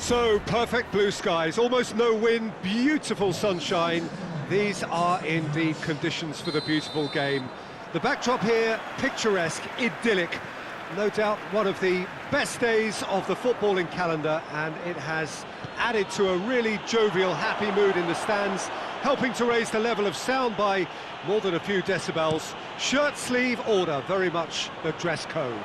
So, perfect blue skies, almost no wind, beautiful sunshine. These are indeed conditions for the beautiful game. The backdrop here, picturesque, idyllic. No doubt one of the best days of the footballing calendar, and it has added to a really jovial, happy mood in the stands, helping to raise the level of sound by more than a few decibels. Shirt sleeve order, very much the dress code.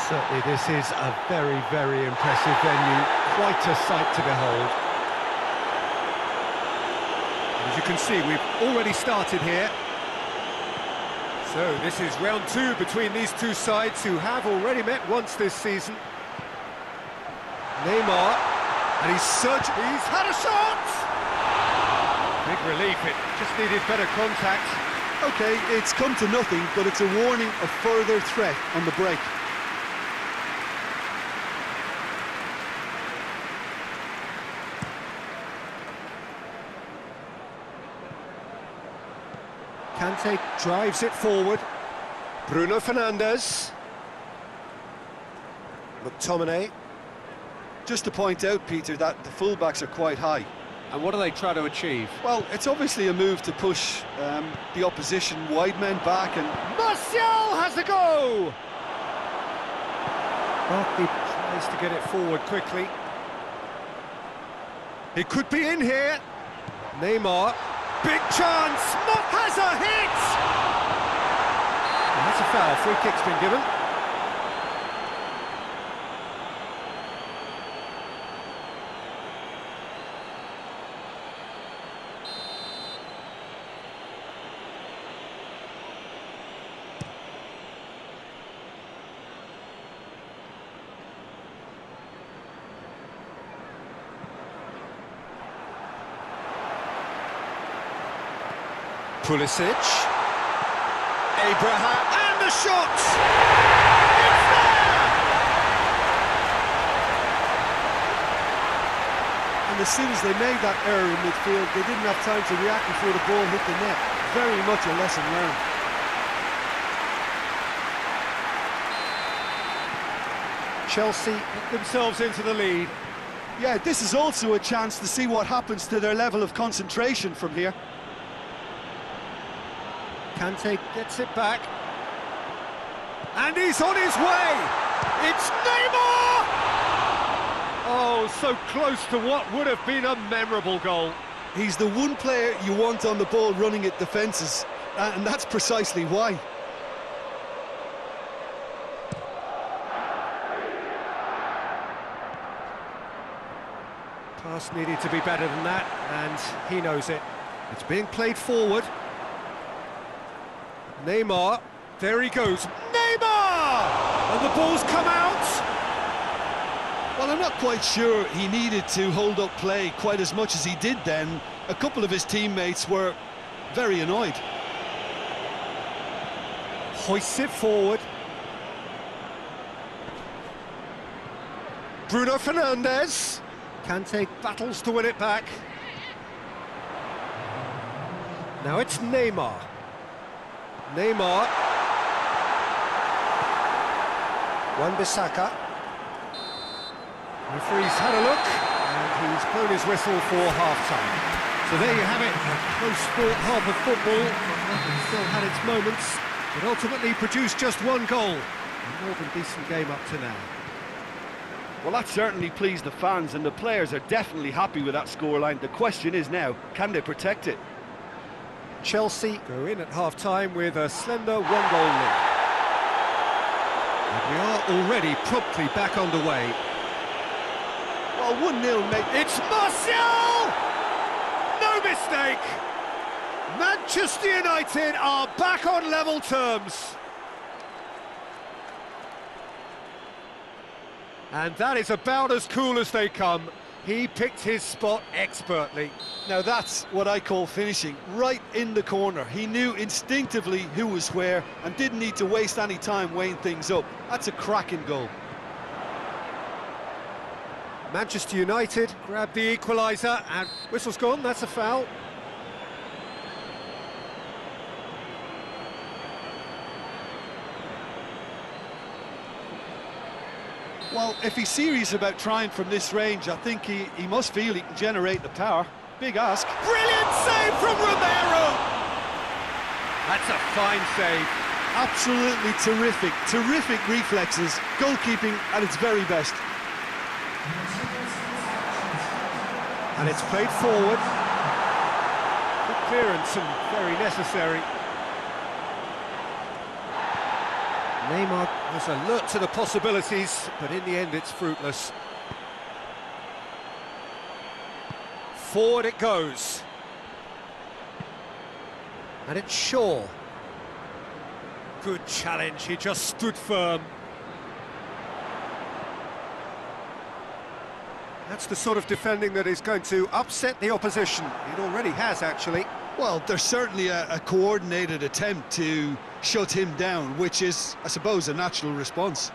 Certainly this is a very, very impressive venue, quite a sight to behold. As you can see, we've already started here. So this is round two between these two sides who have already met once this season. Neymar, and he's had a shot! Big relief, it just needed better contact. OK, it's come to nothing, but it's a warning of further threat on the break. Kante drives it forward. Bruno Fernandes. McTominay. Just to point out, Peter, that the fullbacks are quite high. And what do they try to achieve? Well, it's obviously a move to push the opposition wide men back, and Martial has a go! Well, he tries to get it forward quickly. He could be in here. Neymar. Big chance! Has a hit! And that's a foul. Free kick's been given. Pulisic, Abraham, and the shot! It's there! and as soon as they made that error in midfield, they didn't have time to react before the ball hit the net. Very much a lesson learned. Chelsea put themselves into the lead. Yeah, this is also a chance to see what happens to their level of concentration from here. Kante gets it back. And he's on his way! It's Neymar! Oh, so close to what would have been a memorable goal. He's the one player you want on the ball running at defences, and that's precisely why. Pass needed to be better than that, and he knows it. It's being played forward. Neymar, there he goes, Neymar! And the ball's come out! Well, I'm not quite sure he needed to hold up play quite as much as he did then. A couple of his teammates were very annoyed. Hoists it forward. Bruno Fernandes. Kante battles to win it back. Now it's Neymar. Neymar, Wan-Bissaka. Referee's had a look, and he's blown his whistle for half-time. So there you have it, a close sport half of football, that still had its moments, but ultimately produced just one goal. A more than decent game up to now. Well, that certainly pleased the fans, and the players are definitely happy with that scoreline. The question is now, can they protect it? Chelsea go in at half-time with a slender one-goal lead. And we are already promptly back underway. Well, 1-0 make... It's Martial! No mistake! Manchester United are back on level terms. And that is about as cool as they come. He picked his spot expertly. Now that's what I call finishing, right in the corner. He knew instinctively who was where and didn't need to waste any time weighing things up. That's a cracking goal. Manchester United grabbed the equaliser and whistle's gone, that's a foul. Well, if he's serious about trying from this range, I think he must feel he can generate the power. Big ask. Brilliant save from Romero! That's a fine save. Absolutely terrific, terrific reflexes. Goalkeeping at its very best. And it's played forward. Good clearance and very necessary. Neymar was alert to the possibilities, but in the end it's fruitless. Forward it goes. And it's Shaw. Good challenge, he just stood firm. That's the sort of defending that is going to upset the opposition. It already has, actually. Well, there's certainly a coordinated attempt to shut him down, which is, I suppose, a natural response.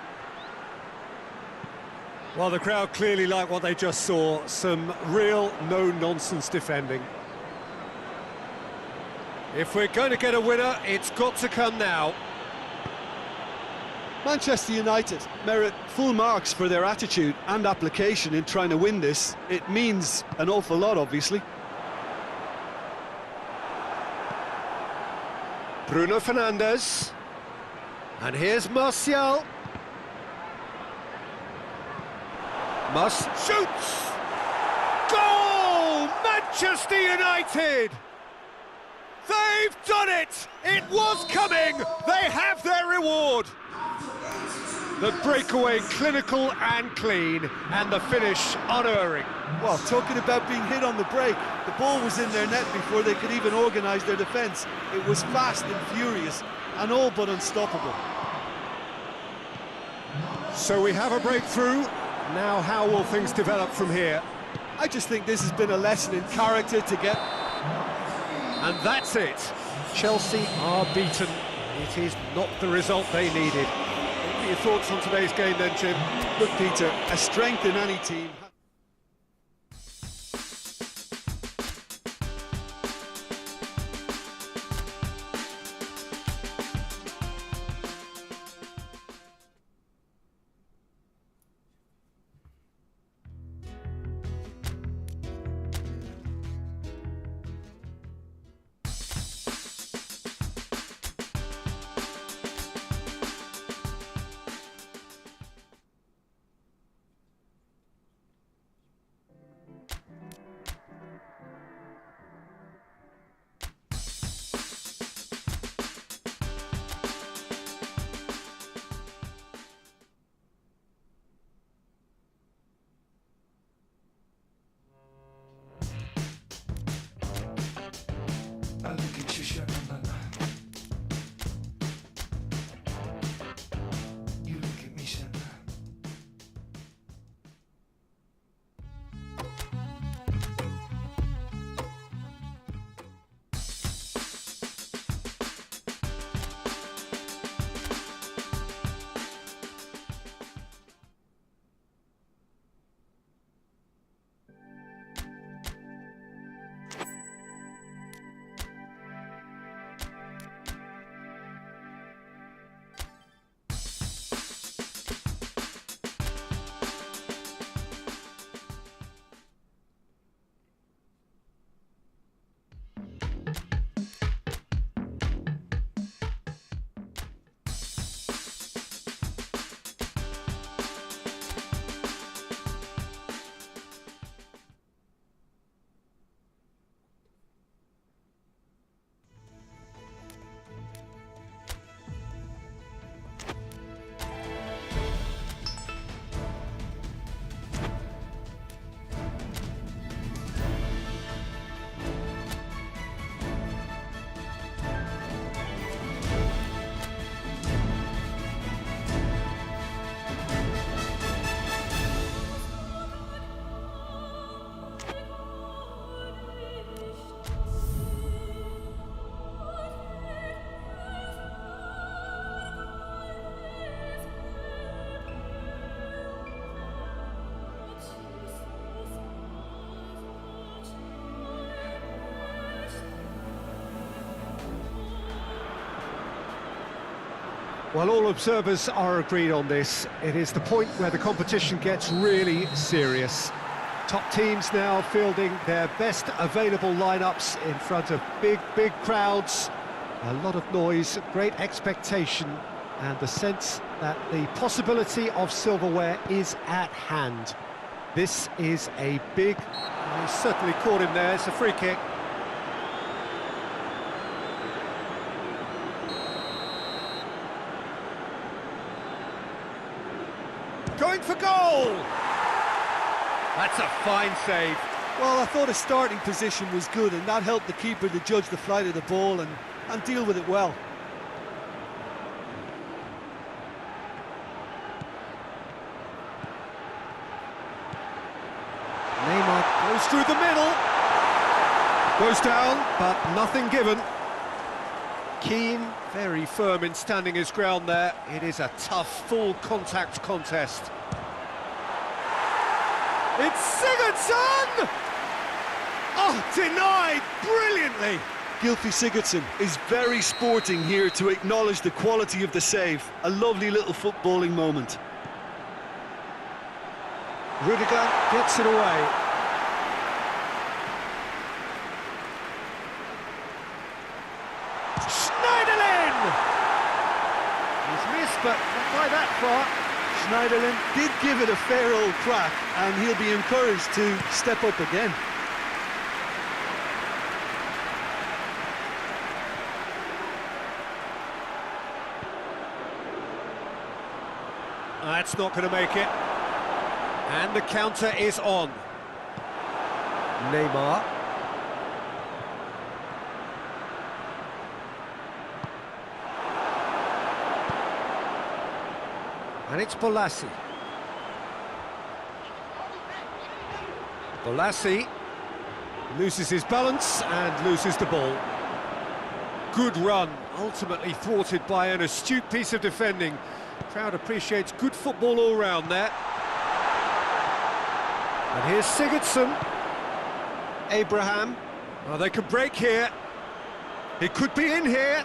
Well, the crowd clearly like what they just saw. Some real no-nonsense defending. If we're going to get a winner, it's got to come now. Manchester United merit full marks for their attitude and application in trying to win this. It means an awful lot, obviously. Bruno Fernandes. And here's Martial. Shoots! Goal! Manchester United! They've done it! It was coming! They have their reward! The breakaway clinical and clean, and the finish unerring. Well, talking about being hit on the break, the ball was in their net before they could even organise their defence. It was fast and furious, and all but unstoppable. So we have a breakthrough. Now how will things develop from here? I just think this has been a lesson in character to get... And that's it. Chelsea are beaten. It is not the result they needed. What are your thoughts on today's game then, Jim? Look, Peter, a strength in any team. You look at me, son. Well, all observers are agreed on this. It is the point where the competition gets really serious. Top teams now fielding their best available lineups in front of big crowds. A lot of noise, great expectation, and the sense that the possibility of silverware is at hand. This is a big... He certainly caught him there, it's a free kick. Going for goal! That's a fine save. Well, I thought his starting position was good, and that helped the keeper to judge the flight of the ball and deal with it well. Neymar goes through the middle. Goes down, but nothing given. Keane, very firm in standing his ground there. It is a tough, full-contact contest. It's Sigurdsson! Oh, denied brilliantly! Gylfi Sigurdsson is very sporting here to acknowledge the quality of the save. A lovely little footballing moment. Rudiger gets it away. Schneiderlin! He's missed, but not by that far. Schneiderlin did give it a fair old crack, and he'll be encouraged to step up again. That's not going to make it. And the counter is on. Neymar. And it's Bolasie. Bolasie loses his balance and loses the ball. Good run, ultimately thwarted by an astute piece of defending. Crowd appreciates good football all round there. And here's Sigurdsson. Abraham. Oh, they could break here. He could be in here.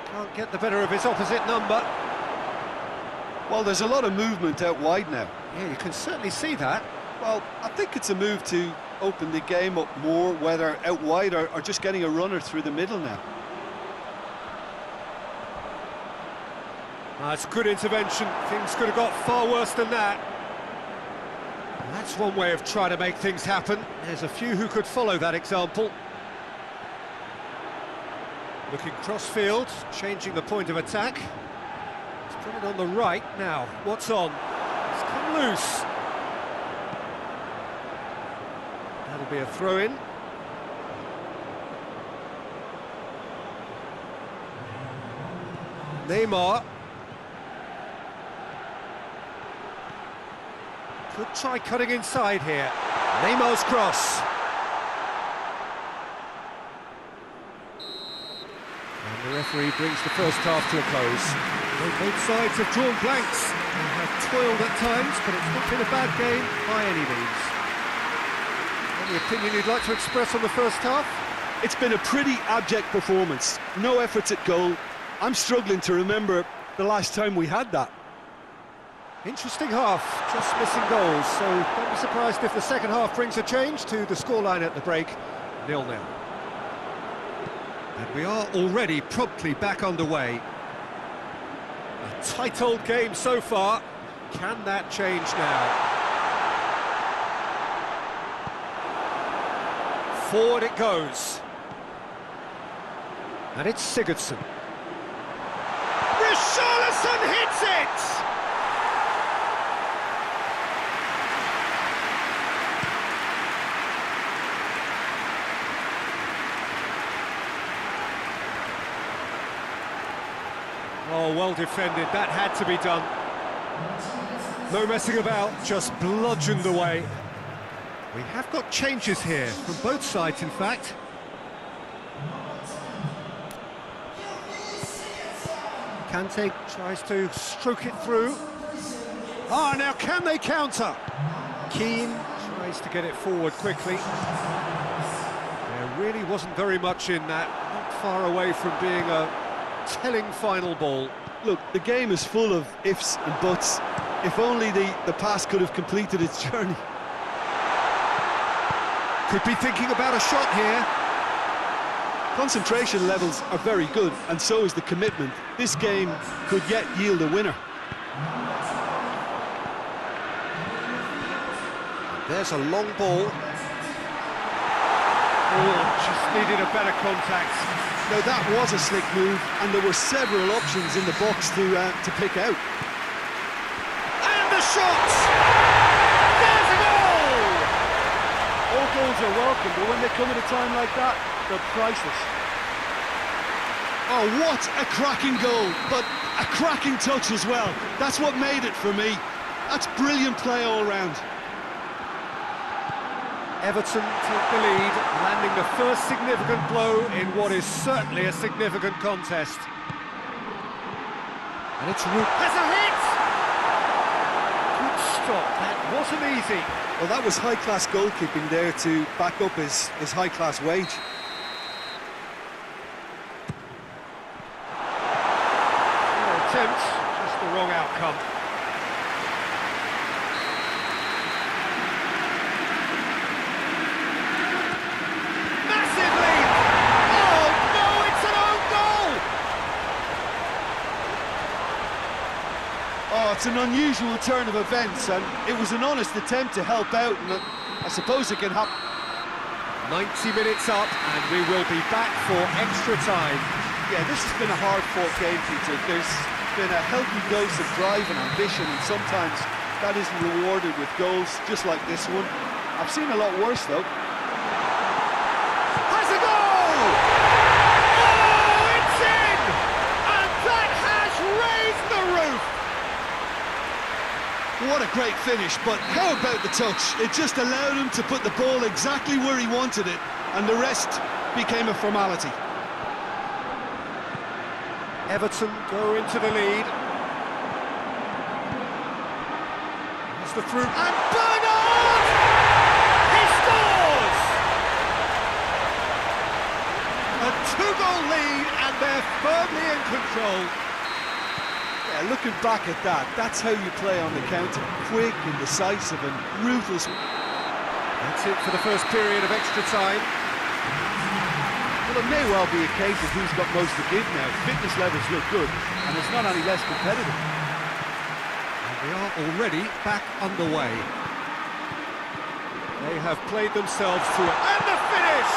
Can't get the better of his opposite number. Well, there's a lot of movement out wide now. Yeah, you can certainly see that. Well, I think it's a move to open the game up more, whether out wide or just getting a runner through the middle now. That's good intervention. Things could have got far worse than that. That's one way of trying to make things happen. There's a few who could follow that example. Looking cross-field, changing the point of attack. He's put it on the right now. What's on? It's come loose. That'll be a throw-in. Neymar. Could try cutting inside here. Neymar's cross. And the referee brings the first half to a close. Well, both sides have drawn blanks and have toiled at times, but it's not been a bad game by any means. Any opinion you'd like to express on the first half? It's been a pretty abject performance. No efforts at goal. I'm struggling to remember the last time we had that. Interesting half, just missing goals, so don't be surprised if the second half brings a change to the scoreline at the break, 0-0. And we are already promptly back underway. A tight old game so far. Can that change now? Forward it goes. And it's Sigurdsson. Richarlison hits it! Oh, well defended, that had to be done. No messing about, just bludgeoned away. We have got changes here, from both sides in fact. Kante tries to stroke it through. Ah, now can they counter? Keane tries to get it forward quickly. There really wasn't very much in that, not far away from being a telling final ball. Look, the game is full of ifs and buts. If only the pass could have completed its journey. Could be thinking about a shot here. Concentration levels are very good, and so is the commitment. This game could yet yield a winner. There's a long ball. Oh, just needed a better contact. Now that was a slick move, and there were several options in the box to pick out. And the shot! There's a goal! All goals are welcome, but when they come at a time like that, they're priceless. Oh, what a cracking goal, but a cracking touch as well. That's what made it for me. That's brilliant play all round. Everton take the lead, landing the first significant blow in what is certainly a significant contest. And it's has a hit! Good stop, that wasn't easy. Well, that was high-class goalkeeping there to back up his high-class wage. Attempt, just the wrong outcome. Massive lead! Oh no, it's an own goal! Oh, it's an unusual turn of events, and it was an honest attempt to help out, and I suppose it can happen. 90 minutes up, and we will be back for extra time. Yeah, this has been a hard-fought game, Peter. There's been a healthy dose of drive and ambition, and sometimes that isn't rewarded with goals, just like this one. I've seen a lot worse, though. Has a goal! Oh, it's in! And that has raised the roof! What a great finish, but how about the touch? It just allowed him to put the ball exactly where he wanted it, and the rest became a formality. Everton go into the lead. It's the through, and Bernard! He scores! A two-goal lead, and they're firmly in control. Yeah, looking back at that, that's how you play on the counter. Quick and decisive and ruthless. That's it for the first period of extra time. Well, it may well be a case of who's got most to give now. Fitness levels look good, and it's not any less competitive. And we are already back underway. They have played themselves through it. And the finish!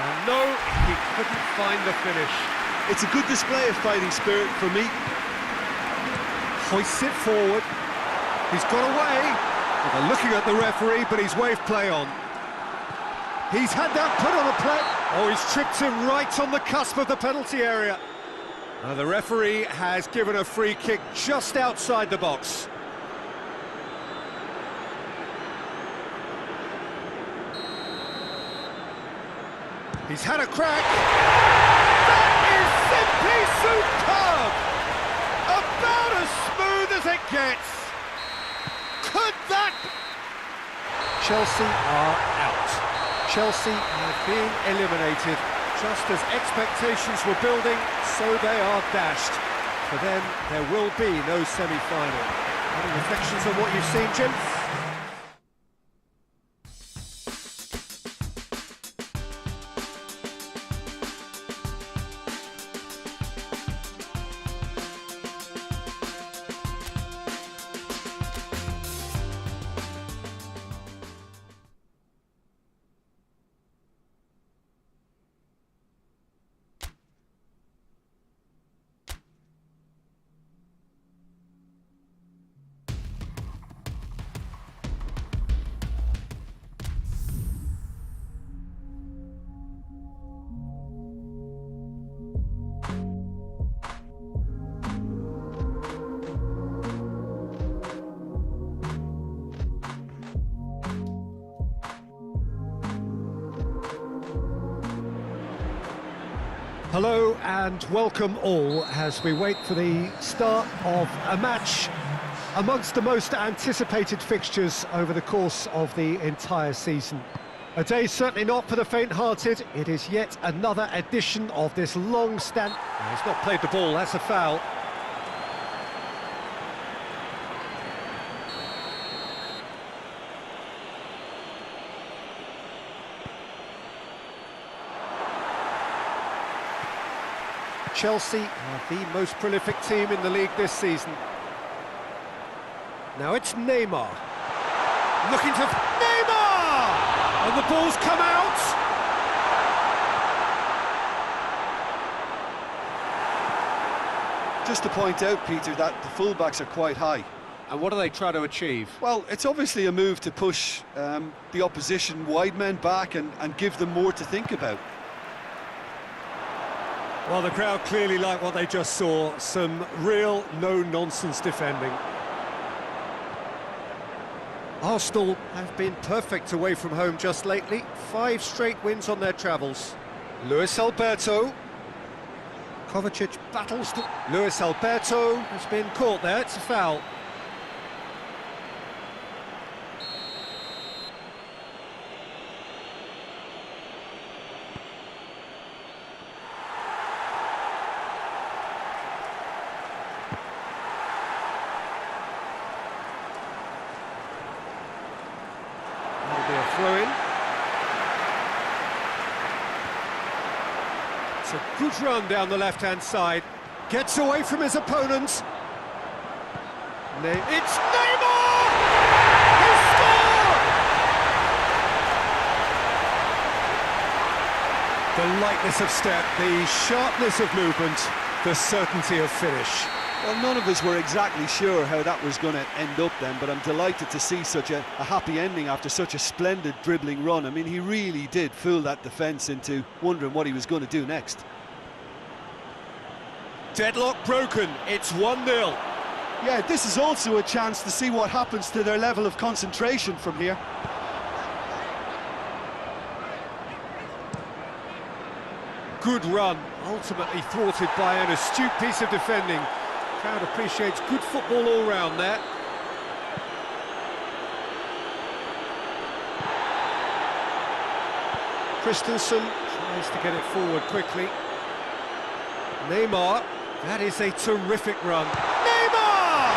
And no, he couldn't find the finish. It's a good display of fighting spirit for me. Hoists it forward. He's got away. Well, they're looking at the referee, but he's waved play on. He's had that put on a play. Oh, he's tripped him right on the cusp of the penalty area. The referee has given a free kick just outside the box. He's had a crack. That is simply superb! About as smooth as it gets. Could that... Chelsea are out. Chelsea are being eliminated. Just as expectations were building, so they are dashed. For them, there will be no semi-final. Any reflections on what you've seen, Jim? Hello and welcome all as we wait for the start of a match amongst the most anticipated fixtures over the course of the entire season. A day certainly not for the faint-hearted. It is yet another edition of this long stand. He's not played the ball, that's a foul. Chelsea are the most prolific team in the league this season. Now it's Neymar. Looking to... Neymar! And the ball's come out! Just to point out, Peter, that the fullbacks are quite high. And what do they try to achieve? Well, it's obviously a move to push the opposition wide men back and give them more to think about. Well, the crowd clearly like what they just saw. Some real no-nonsense defending. Arsenal have been perfect away from home just lately. 5 straight wins on their travels. Luis Alberto. Kovacic battles to... Luis Alberto has been caught there, it's a foul. Throw-in. It's a good run down the left-hand side. Gets away from his opponents. It's Neymar! He scored! The lightness of step, the sharpness of movement, the certainty of finish. Well, none of us were exactly sure how that was going to end up then, but I'm delighted to see such a happy ending after such a splendid dribbling run. I mean, he really did fool that defence into wondering what he was going to do next. Deadlock broken, it's 1-0. Yeah, this is also a chance to see what happens to their level of concentration from here. Good run, ultimately thwarted by an astute piece of defending. Crowd appreciates good football all round there. Christensen tries to get it forward quickly. Neymar, that is a terrific run. Neymar!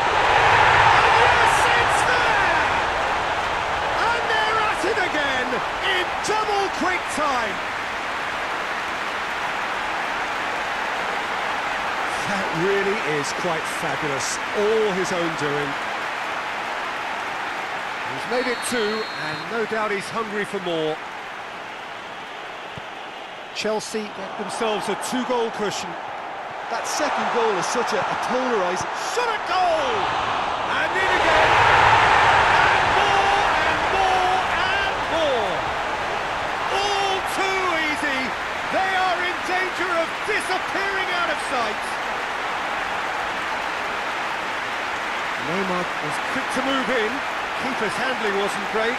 And yes, it's there! And they're at it again in double quick time. That really is quite fabulous, all his own doing. He's made it 2, and no doubt he's hungry for more. Chelsea get themselves a 2-goal cushion. That second goal is such a polarising... Shot at goal! And in again! And more, and more, and more! All too easy! They are in danger of disappearing out of sight! Neymar was quick to move in. Keeper's handling wasn't great.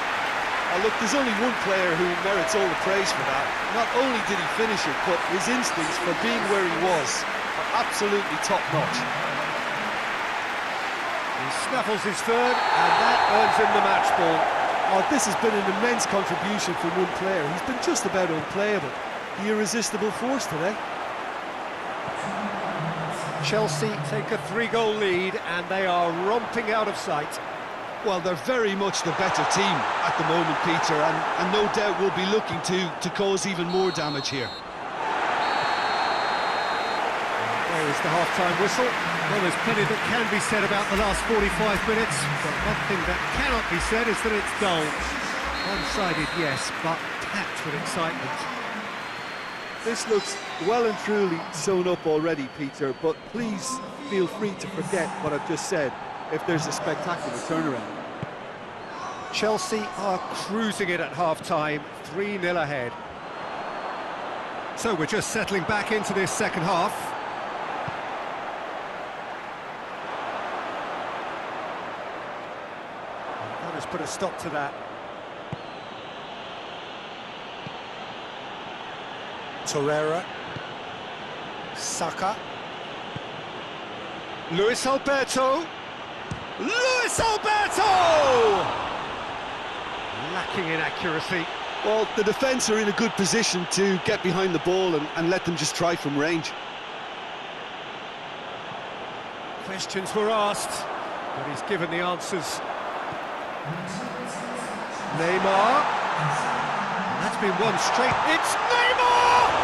Look, there's only one player who merits all the praise for that. Not only did he finish it, but his instincts for being where he was are absolutely top-notch. He snaffles his third, and that earns him the match ball. Oh, this has been an immense contribution from one player. He's been just about unplayable. The irresistible force today. Chelsea take a 3-goal lead, and they are romping out of sight. Well, they're very much the better team at the moment, Peter, and no doubt will be looking to cause even more damage here. There is the half-time whistle. Well, there's plenty that can be said about the last 45 minutes, but one thing that cannot be said is that it's dull. One-sided, yes, but packed with excitement. This looks well and truly sewn up already, Peter, but please feel free to forget what I've just said if there's a spectacular turnaround. Chelsea are cruising it at half-time, 3-0 ahead. So we're just settling back into this second half. That has put a stop to that. Torreira. Saka. Luis Alberto. Luis Alberto! Lacking in accuracy. Well, the defence are in a good position to get behind the ball and let them just try from range. Questions were asked, but he's given the answers. Neymar. That's been one straight. It's Neymar!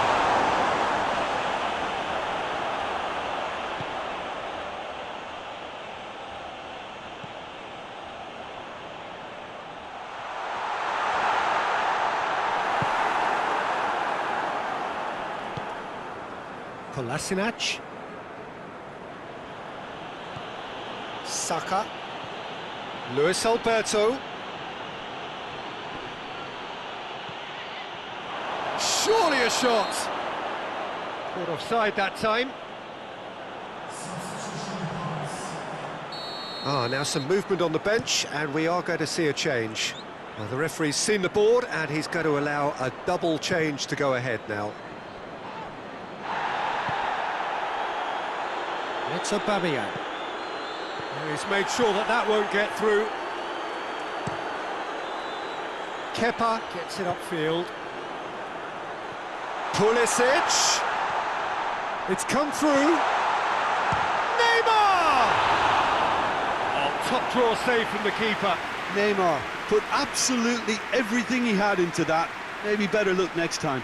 Kolasinac. Saka. Luis Alberto. Surely a shot. Caught offside that time. Now some movement on the bench, and we are going to see a change. Well, the referee's seen the board, and he's going to allow a double change to go ahead now. It's Aubameyang. He's made sure that that won't get through. Kepa gets it upfield. Pulisic. It's come through. Neymar! Oh, top draw save from the keeper. Neymar put absolutely everything he had into that. Maybe better look next time.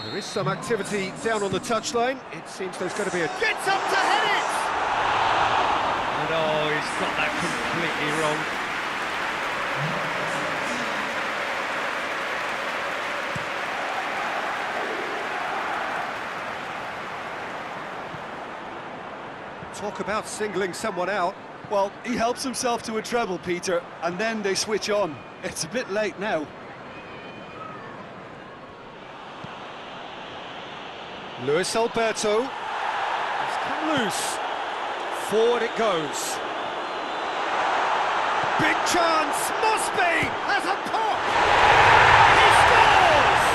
There is some activity down on the touchline. It seems there's going to be a... Gets up to head it! And oh, he's got that completely wrong. Talk about singling someone out. Well, he helps himself to a treble, Peter, and then they switch on. It's a bit late now. Luis Alberto. It's come loose. Forward it goes. Big chance. Mosby has a pop. He scores!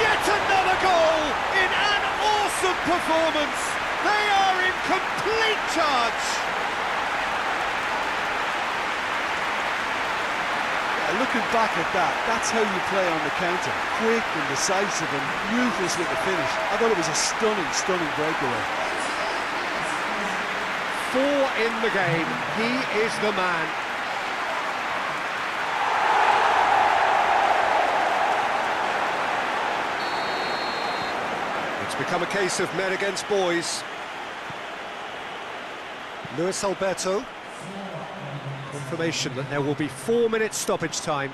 Yet another goal in an awesome performance. They are in complete charge. Looking back at that, that's how you play on the counter. Quick and decisive and ruthless with the finish. I thought it was a stunning, stunning breakaway. 4 in the game. He is the man. It's become a case of men against boys. Luis Alberto. Confirmation that there will be 4 minutes stoppage time.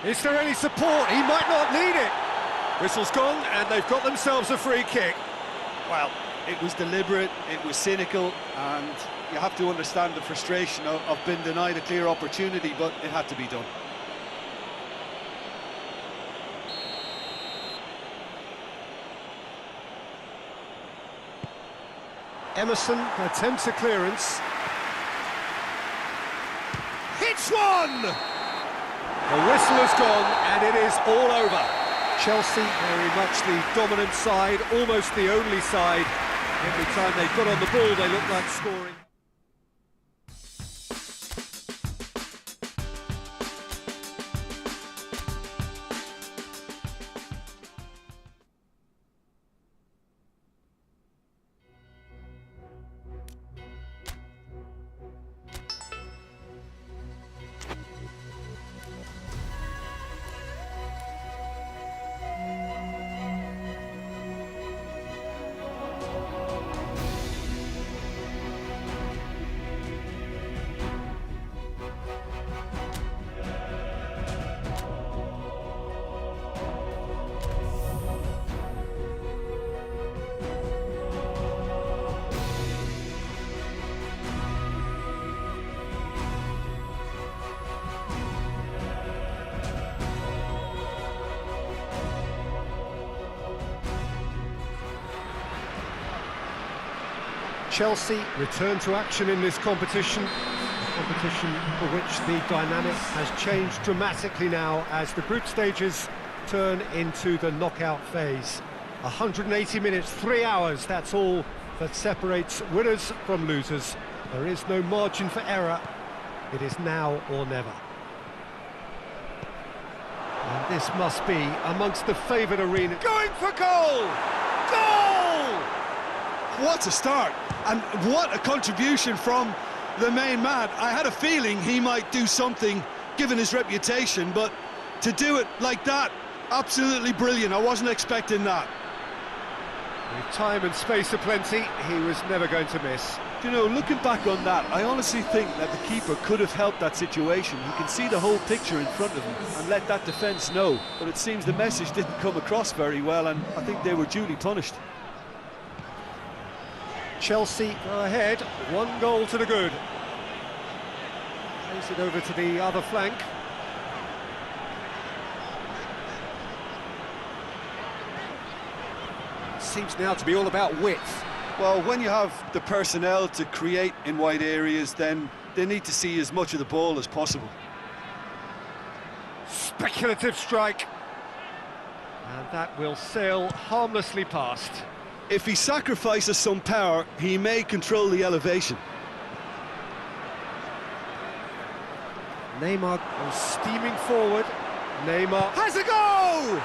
Is there any support? He might not need it. Whistle's gone, and they've got themselves a free kick. Well, it was deliberate, it was cynical, and you have to understand the frustration of being denied a clear opportunity, but it had to be done. Emerson attempts a clearance. Hits one! The whistle has gone, and it is all over. Chelsea very much the dominant side, almost the only side. Every time they got on the ball, they looked like scoring. Chelsea return to action in this competition, a competition for which the dynamic has changed dramatically now as the group stages turn into the knockout phase. 180 minutes, 3 hours, that's all that separates winners from losers. There is no margin for error. It is now or never. And this must be amongst the favoured arena. Going for goal! Goal! What a start, and what a contribution from the main man. I had a feeling he might do something given his reputation, but to do it like that, absolutely brilliant. I wasn't expecting that. With time and space aplenty, he was never going to miss. You know, looking back on that, I honestly think that the keeper could have helped that situation. He can see the whole picture in front of him and let that defence know, but it seems the message didn't come across very well, and I think they were duly punished. Chelsea go ahead, 1 goal to the good. Plays it over to the other flank. Seems now to be all about width. Well, when you have the personnel to create in wide areas, then they need to see as much of the ball as possible. Speculative strike. And that will sail harmlessly past. If he sacrifices some power, he may control the elevation. Neymar goes steaming forward. Neymar has a go!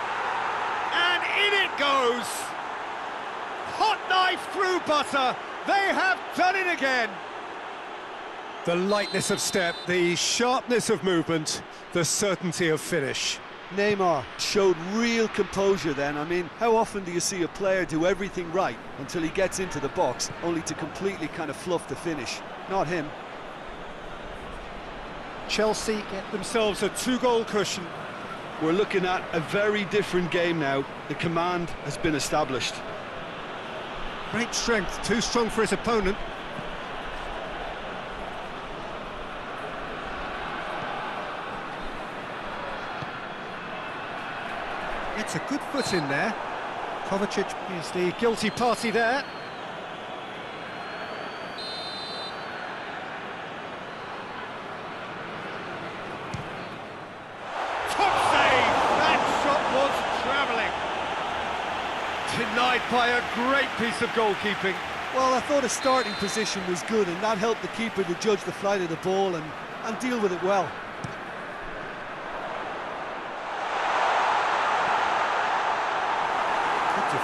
And in it goes! Hot knife through butter, they have done it again! The lightness of step, the sharpness of movement, the certainty of finish. Neymar showed real composure then. I mean, how often do you see a player do everything right until he gets into the box, only to completely kind of fluff the finish? Not him. Chelsea get themselves a 2-goal cushion. We're looking at a very different game now. The command has been established. Great strength, too strong for his opponent. It's a good foot in there. Kovacic is the guilty party there. Top save! That shot was travelling. Denied by a great piece of goalkeeping. Well, I thought his starting position was good, and that helped the keeper to judge the flight of the ball and deal with it well.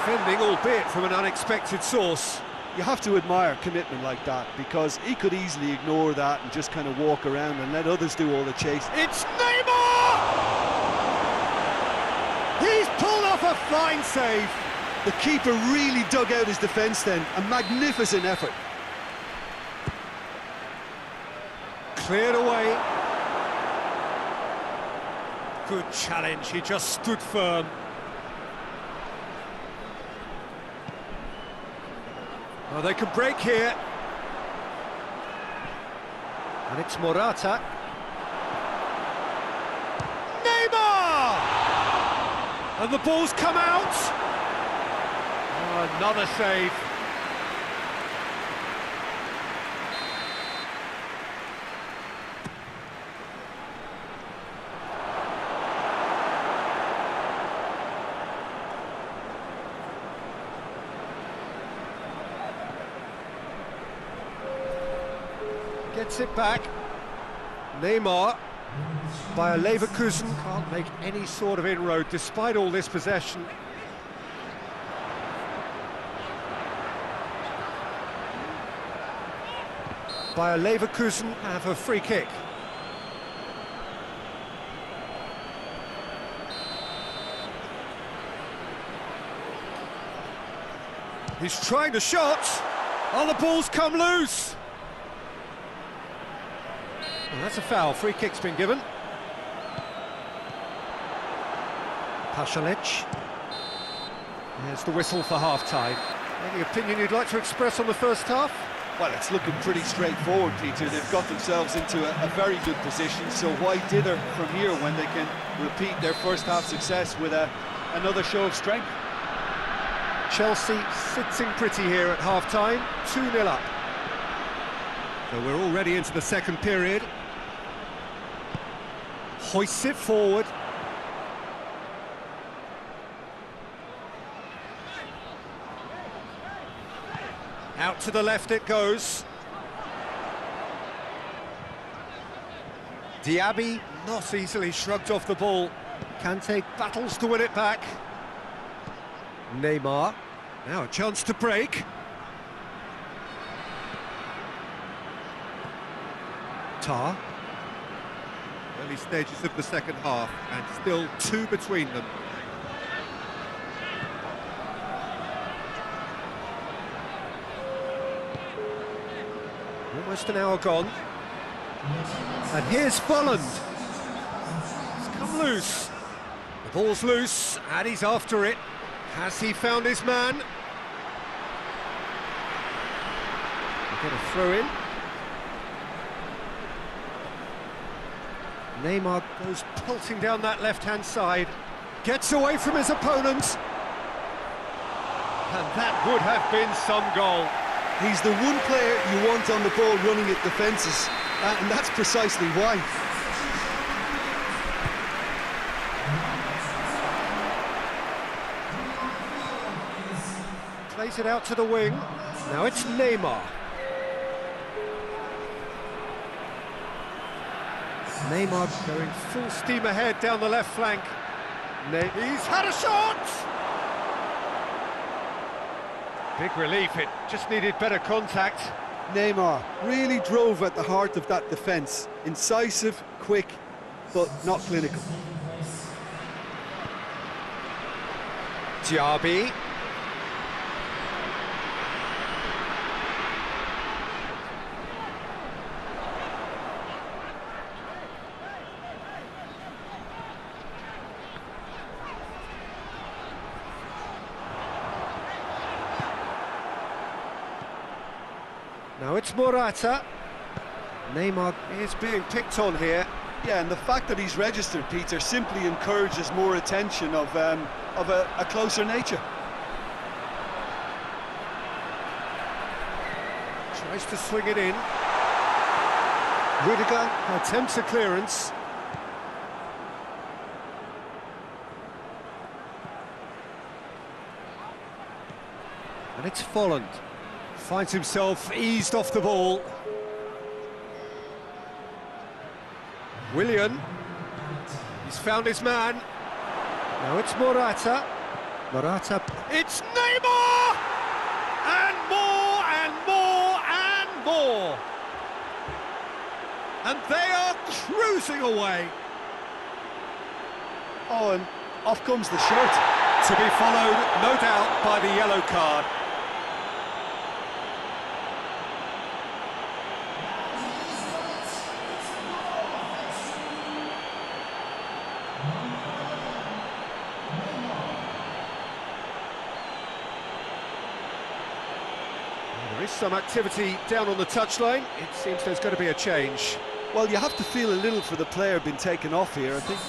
Defending, albeit from an unexpected source. You have to admire commitment like that, because he could easily ignore that and just kind of walk around and let others do all the chase. It's Neymar! He's pulled off a fine save. The keeper really dug out his defence then. A magnificent effort. Cleared away. Good challenge, he just stood firm. Oh, they can break here. And it's Morata. Neymar! And the ball's come out. Oh, another save. Gets it back. Neymar, by Leverkusen, can't make any sort of inroad despite all this possession. By Leverkusen have a free kick. He's trying to shot. Oh, the ball's come loose. Well, that's a foul. Free kick's been given. Pasalic. There's the whistle for half-time. Any opinion you'd like to express on the first half? Well, it's looking pretty straightforward, Peter. They've got themselves into a very good position, so why dither from here when they can repeat their first half success with another show of strength? Chelsea sitting pretty here at half-time, 2-0 up. So we're already into the second period. Hoists it forward. Out to the left it goes. Diaby not easily shrugged off the ball. Kante battles to win it back. Neymar, now a chance to break. Tar. Early stages of the second half, and still 2 between them. Almost an hour gone. And here's Folland. It's come loose. The ball's loose, and he's after it. Has he found his man? We've got a throw in. Neymar goes pelting down that left-hand side. Gets away from his opponent. And that would have been some goal. He's the one player you want on the ball running at defences, and that's precisely why. Plays it out to the wing. Now it's Neymar. Neymar going full steam ahead down the left flank. He's had a shot! Big relief, it just needed better contact. Neymar really drove at the heart of that defence. Incisive, quick, but not clinical. Diaby. Now it's Morata. Neymar is being picked on here. Yeah, and the fact that he's registered, Peter, simply encourages more attention of a closer nature. Tries to swing it in. Rudiger attempts a clearance. And it's Folland. Finds himself eased off the ball. Willian. He's found his man. Now it's Morata. Morata. It's Neymar! And more and more and more. And they are cruising away. Oh, and off comes the shirt. To be followed, no doubt, by the yellow card. There is some activity down on the touchline. It seems there's going to be a change. Well, you have to feel a little for the player being taken off here, I think.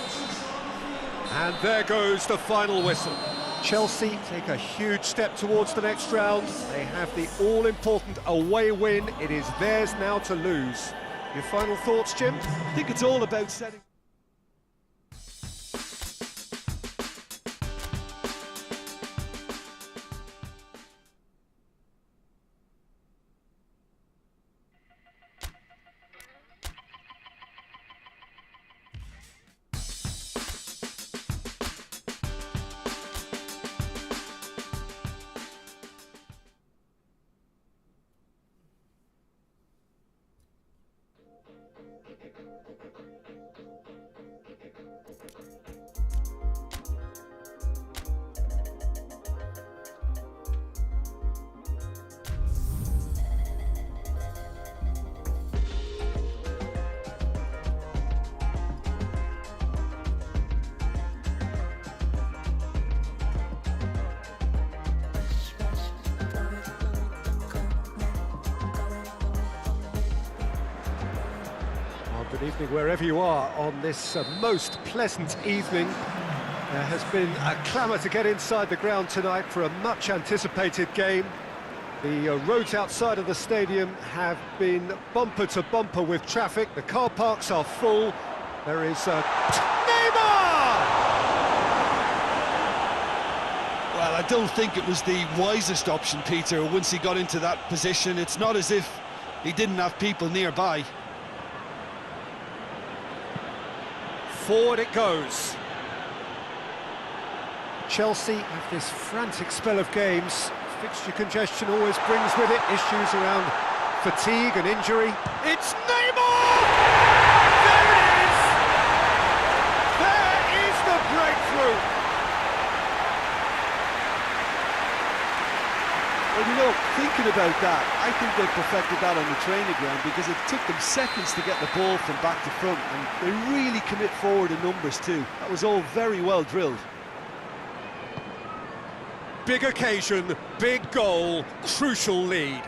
And there goes the final whistle. Chelsea take a huge step towards the next round. They have the all-important away win. It is theirs now to lose. Your final thoughts, Jim? I think it's all about setting... Good evening wherever you are on this most pleasant evening. There has been a clamour to get inside the ground tonight for a much anticipated game. The roads outside of the stadium have been bumper to bumper with traffic. The car parks are full. There is Neymar! Well, I don't think it was the wisest option, Peter, once he got into that position. It's not as if he didn't have people nearby. Forward it goes. Chelsea have this frantic spell of games. Fixture congestion always brings with it issues around fatigue and injury. It's Neymar! There it is! There is the breakthrough! Well, you know, thinking about that, I think they perfected that on the training ground because it took them seconds to get the ball from back to front, and they really commit forward in numbers too. That was all very well drilled. Big occasion, big goal, crucial lead.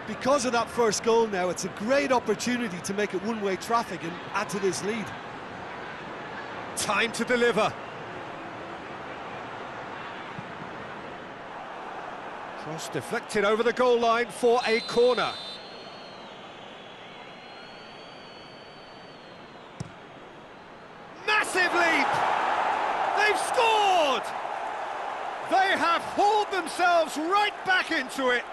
Because of that first goal now, it's a great opportunity to make it one-way traffic and add to this lead. Time to deliver. Cross deflected over the goal line for a corner. Massive leap! They've scored! They have hauled themselves right back into it.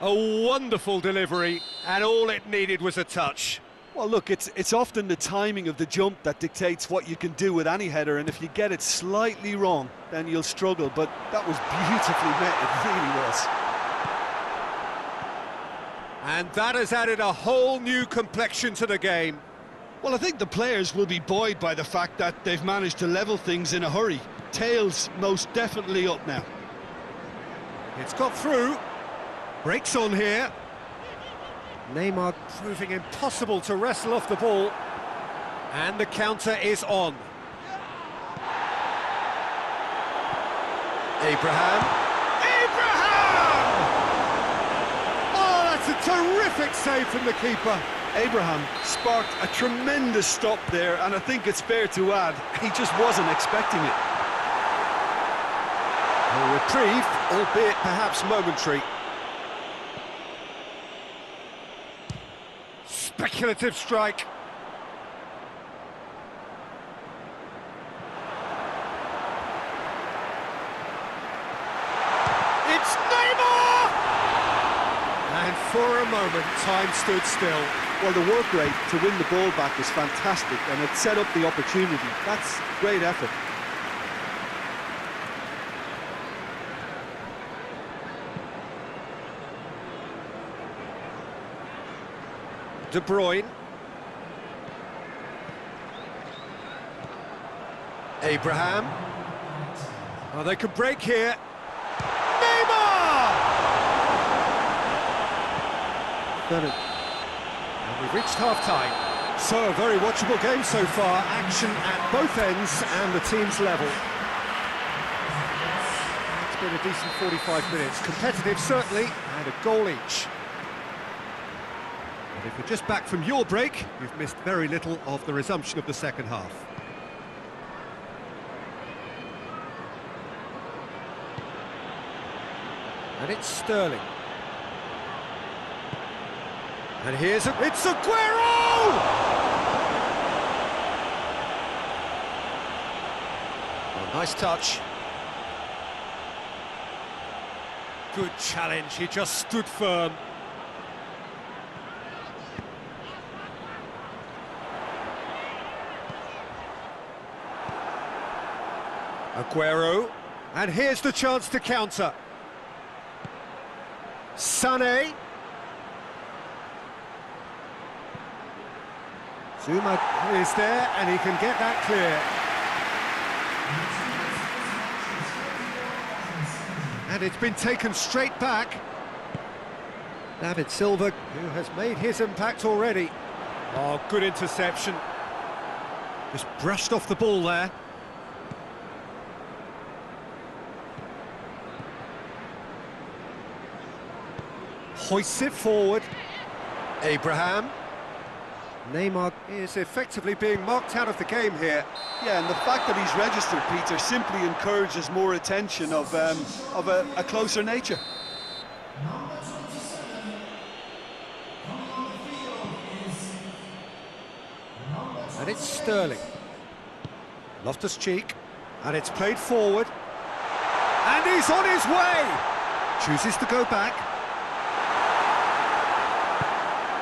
A wonderful delivery, and all it needed was a touch. Well, look, it's often the timing of the jump that dictates what you can do with any header, and if you get it slightly wrong, then you'll struggle, but that was beautifully met, it really was. And that has added a whole new complexion to the game. Well, I think the players will be buoyed by the fact that they've managed to level things in a hurry. Tails most definitely up now. It's got through. Breaks on here. Neymar proving impossible to wrestle off the ball. And the counter is on. Abraham! Oh, that's a terrific save from the keeper. Abraham sparked a tremendous stop there, and I think it's fair to add, he just wasn't expecting it. A reprieve, albeit perhaps momentary. Speculative strike. It's Neymar! And for a moment, time stood still. Well, the work rate to win the ball back was fantastic, and it set up the opportunity. That's great effort. De Bruyne. Abraham. Oh, they could break here. Neymar! And we've reached half-time. So, a very watchable game so far. Action at both ends and the team's level. It's been a decent 45 minutes. Competitive, certainly, and a goal each. But if you're just back from your break, you've missed very little of the resumption of the second half. And it's Sterling. And it's Aguero! Oh, nice touch. Good challenge, he just stood firm. Aguero, and here's the chance to counter. Sané. Zuma is there, and he can get that clear. And it's been taken straight back. David Silva, who has made his impact already. Oh, good interception. Just brushed off the ball there. Hoists it forward. Abraham. Neymar is effectively being marked out of the game here. Yeah, and the fact that he's registered, Peter, simply encourages more attention of a closer nature. And it's Sterling. Loftus-Cheek, and it's played forward. And he's on his way! Chooses to go back.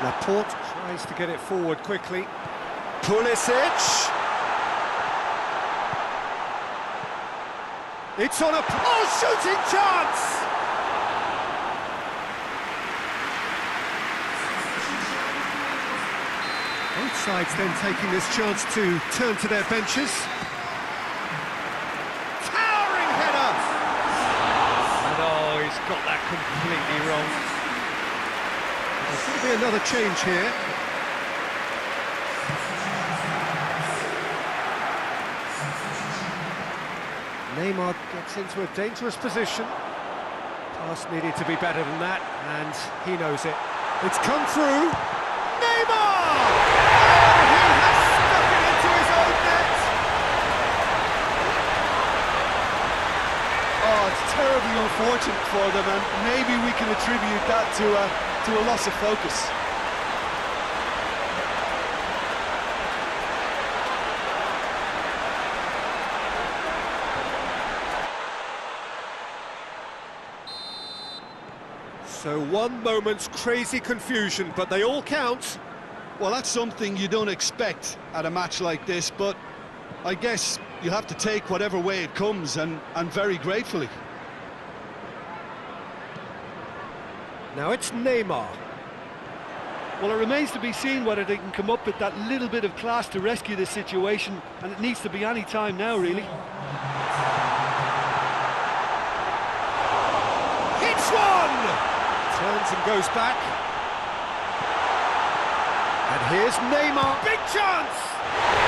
Laporte tries to get it forward quickly. Pulisic! It's on a... Oh, shooting chance! Both sides then taking this chance to turn to their benches. Towering header! And oh, he's got that completely wrong. There's going to be another change here. Neymar gets into a dangerous position. Pass needed to be better than that, and he knows it. It's come through. Neymar! Oh, he has stuck it into his own net! Oh, it's terribly unfortunate for them, and maybe we can attribute that to a loss of focus. So one moment's crazy confusion, but they all count. Well, that's something you don't expect at a match like this, but I guess you'll have to take whatever way it comes, and very gratefully. Now it's Neymar. Well, it remains to be seen whether they can come up with that little bit of class to rescue this situation, and it needs to be any time now, really. Hits one! Turns and goes back. And here's Neymar. Big chance! In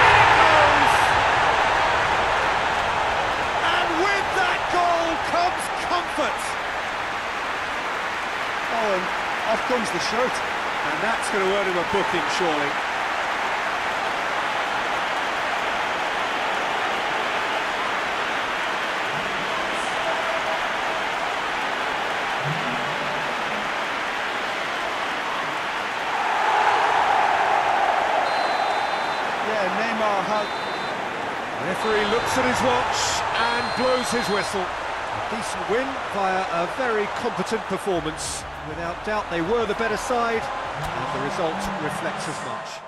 it goes! And with that goal comes comfort. Oh, and off comes the shirt. And that's going to earn him a booking, surely. Referee looks at his watch and blows his whistle. A decent win via a very competent performance. Without doubt they were the better side, and the result reflects as much.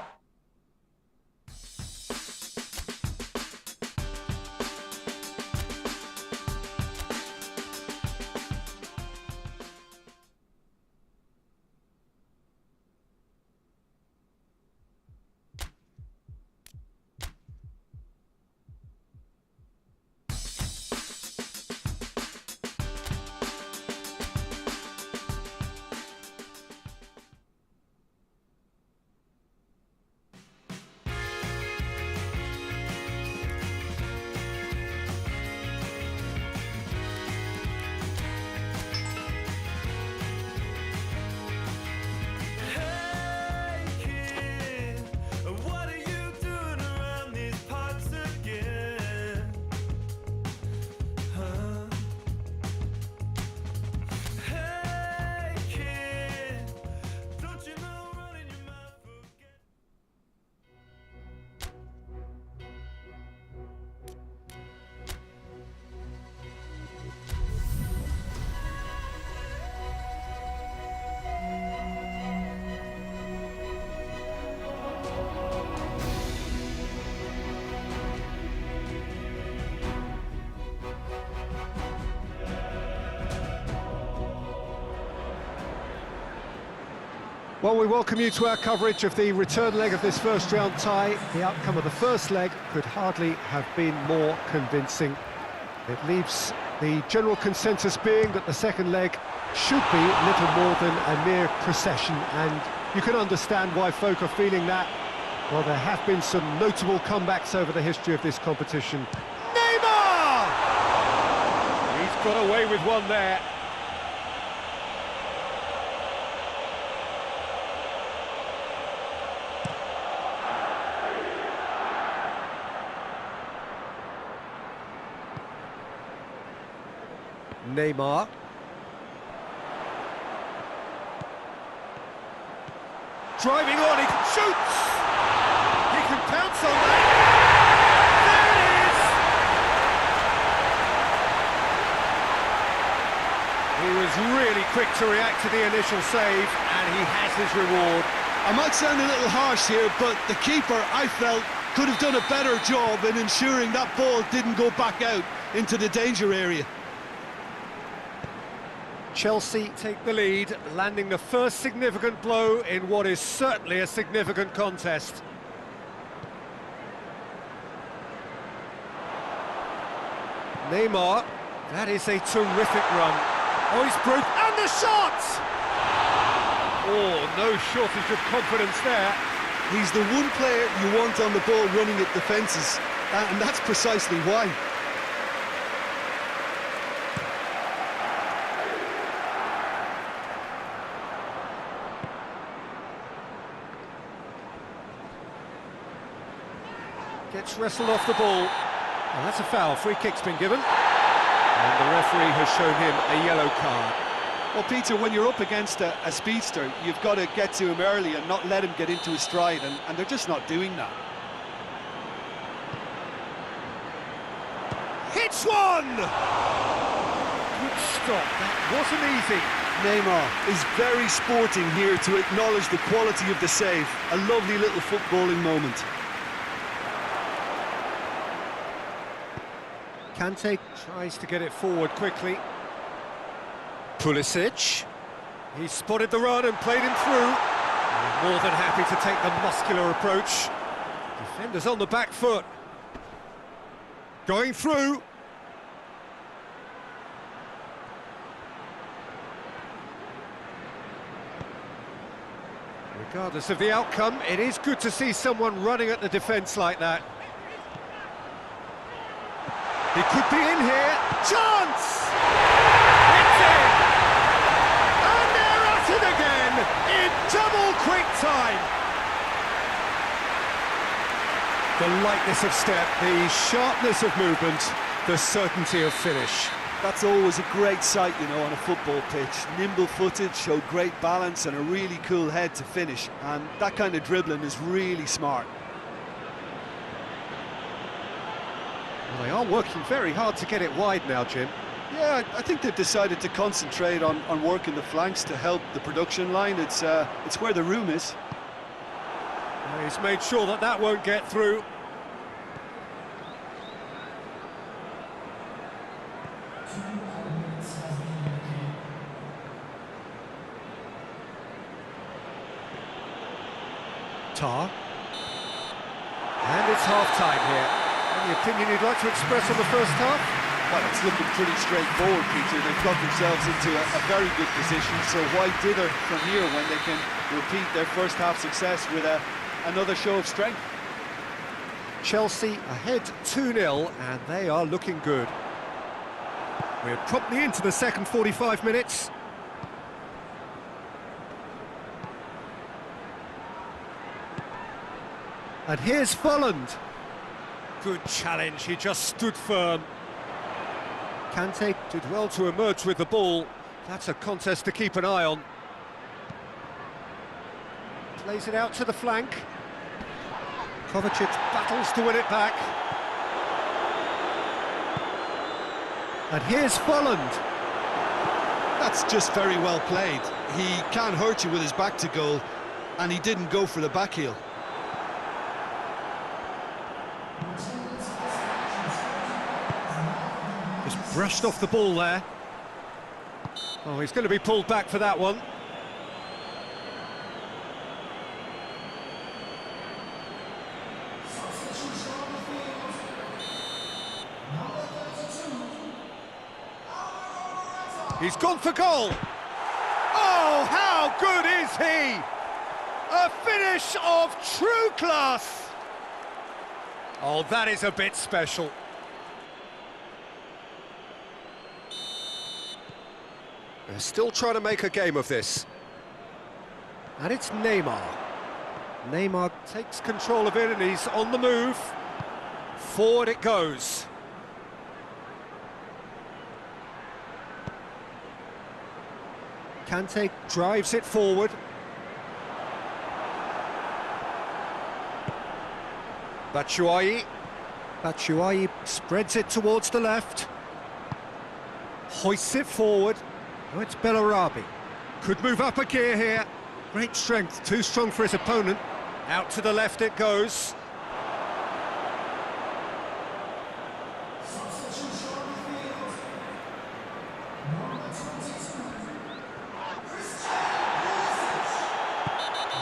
Well, we welcome you to our coverage of the return leg of this first round tie. The outcome of the first leg could hardly have been more convincing. It leaves the general consensus being that the second leg should be little more than a mere procession, and you can understand why folk are feeling that. Well, there have been some notable comebacks over the history of this competition. Neymar! He's got away with one there. Neymar. Driving on, he shoots! He can pounce on that! He was really quick to react to the initial save, and he has his reward. I might sound a little harsh here, but the keeper, I felt, could have done a better job in ensuring that ball didn't go back out into the danger area. Chelsea take the lead, landing the first significant blow in what is certainly a significant contest. Neymar, that is a terrific run. Oh, he's broke, and the shot! Oh, no shortage of confidence there. He's the one player you want on the ball running at defences, and that's precisely why. Gets wrestled off the ball. Well, that's a foul. Free kick's been given. And the referee has shown him a yellow card. Well, Peter, when you're up against a speedster, you've got to get to him early and not let him get into his stride, and they're just not doing that. Hits one! Good stop. That wasn't easy. Neymar is very sporting here to acknowledge the quality of the save. A lovely little footballing moment. Kante tries to get it forward quickly. Pulisic. He spotted the run and played him through. More than happy to take the muscular approach. Defenders on the back foot. Going through. Regardless of the outcome, it is good to see someone running at the defence like that. He could be in here. Chance! It's in! And they're at it again in double quick time. The lightness of step, the sharpness of movement, the certainty of finish. That's always a great sight, you know, on a football pitch. Nimble-footed, showed great balance and a really cool head to finish. And that kind of dribbling is really smart. Well, they are working very hard to get it wide now, Jim. Yeah, I think they've decided to concentrate on working the flanks to help the production line. It's where the room is. Well, he's made sure that that won't get through. Tar. And it's half-time here. Any opinion you'd like to express on the first half? Well, it's looking pretty straightforward, Peter. They've got themselves into a very good position, so why dither from here when they can repeat their first half success with another show of strength? Chelsea ahead 2-0, and they are looking good. We're promptly into the second 45 minutes. And here's Folland. Good challenge, he just stood firm. Kante did well to emerge with the ball. That's a contest to keep an eye on. Plays it out to the flank. Kovacic battles to win it back. And here's Folland. That's just very well played. He can't hurt you with his back to goal, and he didn't go for the back heel. Just brushed off the ball there. Oh, he's going to be pulled back for that one. He's gone for goal. Oh, how good is he? A finish of true class. Oh, that is a bit special. They're still trying to make a game of this. And it's Neymar. Neymar takes control of it and he's on the move. Forward it goes. Kante drives it forward. Batshuayi. Batshuayi spreads it towards the left. Hoists it forward. Oh, it's Bellarabi. Could move up a gear here. Great strength, too strong for his opponent. Out to the left it goes.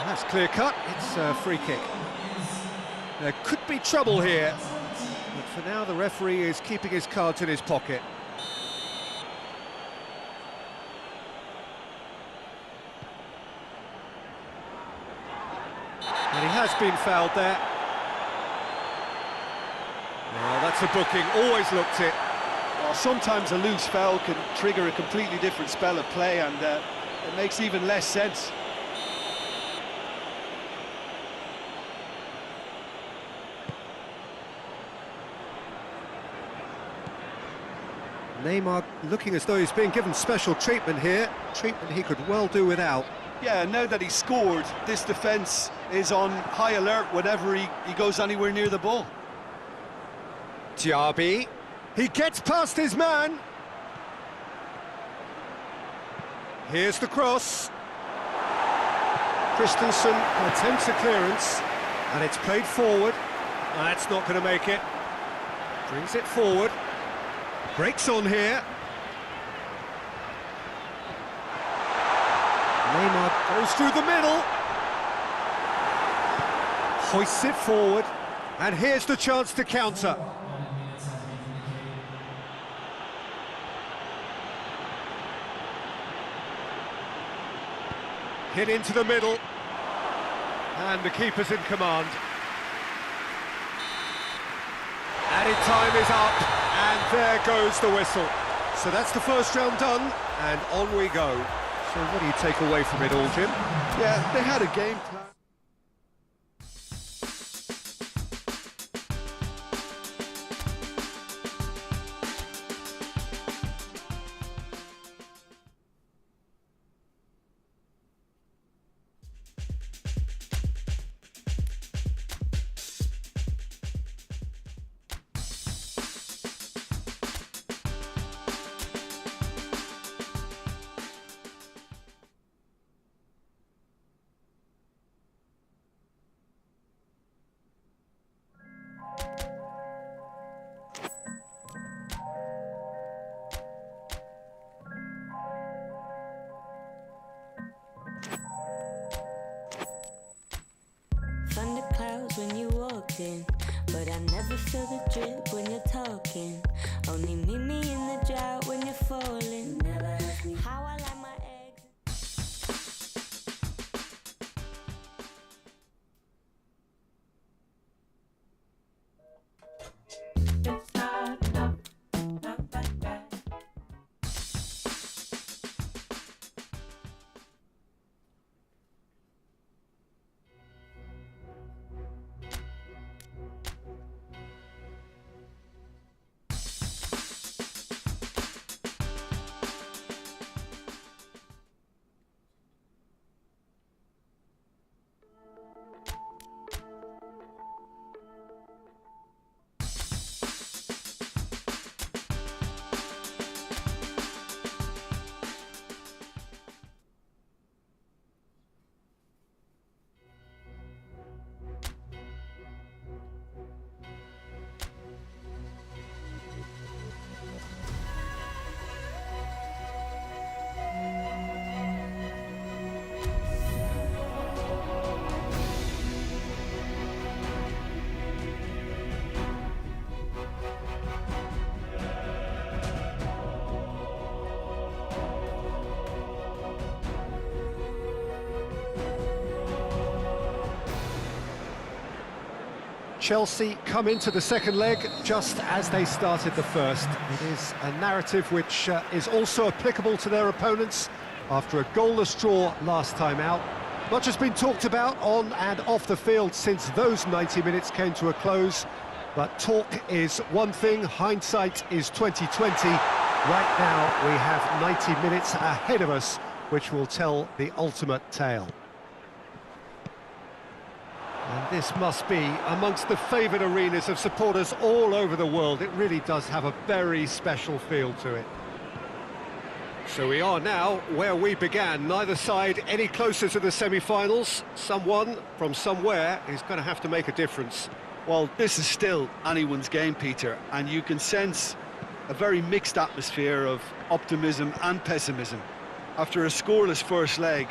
That's clear cut, it's a free kick. There could be trouble here, but for now the referee is keeping his cards in his pocket. And he has been fouled there. Well, that's a booking, always looked it. Well, sometimes a loose foul can trigger a completely different spell of play, and it makes even less sense. Neymar looking as though he's being given special treatment here, treatment he could well do without. Yeah, now that he's scored, this defence is on high alert whenever he goes anywhere near the ball. Diaby, he gets past his man. Here's the cross. Christensen attempts a clearance, and it's played forward. That's not going to make it. Brings it forward. Breaks on here. Neymar goes through the middle. Hoists it forward. And here's the chance to counter. Hit into the middle. And the keeper's in command. Added time is up. And there goes the whistle. So that's the first round done, and on we go. So what do you take away from it all, Jim? Yeah, they had a game plan. Thunder clouds when you walked in, but I never feel the drip when you're talking. Only meet me in the drought when you're falling. Never ask me how I like my eggs. Chelsea come into the second leg just as they started the first. It is a narrative which is also applicable to their opponents after a goalless draw last time out. Much has been talked about on and off the field since those 90 minutes came to a close, but talk is one thing, hindsight is 2020. Right now we have 90 minutes ahead of us, which will tell the ultimate tale. And this must be amongst the favoured arenas of supporters all over the world. It really does have a very special feel to it. So we are now where we began, neither side any closer to the semi-finals. Someone from somewhere is going to have to make a difference. Well, this is still anyone's game, Peter, and you can sense a very mixed atmosphere of optimism and pessimism. After a scoreless first leg,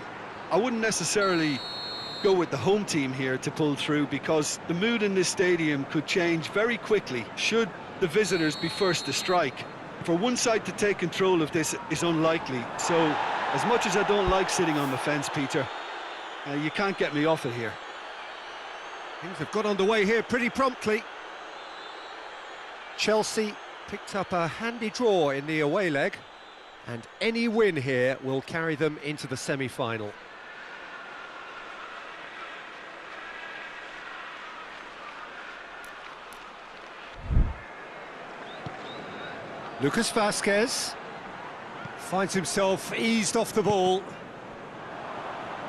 I wouldn't necessarily go with the home team here to pull through, because the mood in this stadium could change very quickly should the visitors be first to strike. For one side to take control of this is unlikely, so as much as I don't like sitting on the fence, Peter, you can't get me off it here. Things have got underway here pretty promptly. Chelsea picked up a handy draw in the away leg, and any win here will carry them into the semi-final. Lucas Vazquez finds himself eased off the ball.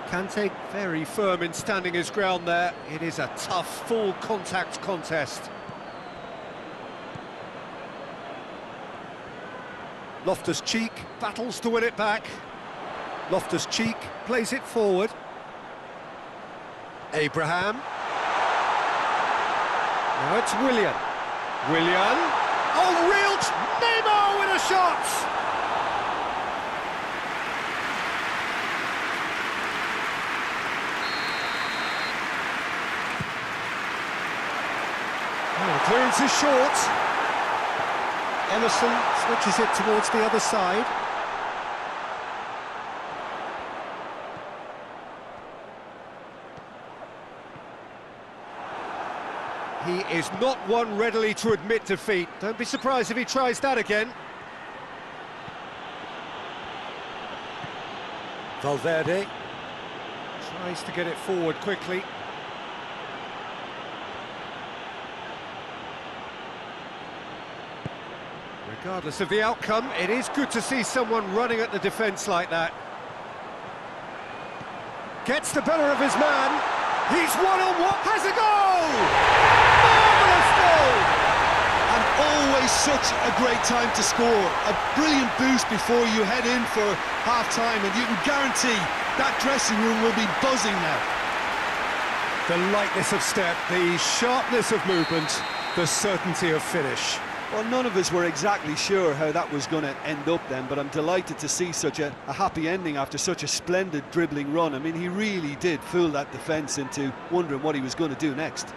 Kante very firm in standing his ground there. It is a tough, full contact contest. Loftus-Cheek battles to win it back. Loftus-Cheek plays it forward. Abraham. Now it's Willian. Willian. Oh, real Neymar with a shot! Oh, the clearance is short. Emerson switches it towards the other side. He is not one readily to admit defeat. Don't be surprised if he tries that again. Valverde tries to get it forward quickly. Regardless of the outcome, it is good to see someone running at the defence like that. Gets the better of his man. He's one-on-one, has a goal! Marvellous goal! And always such a great time to score. A brilliant boost before you head in for half-time, and you can guarantee that dressing room will be buzzing now. The lightness of step, the sharpness of movement, the certainty of finish. Well, none of us were exactly sure how that was going to end up then, but I'm delighted to see such a happy ending after such a splendid dribbling run. I mean, he really did fool that defence into wondering what he was going to do next.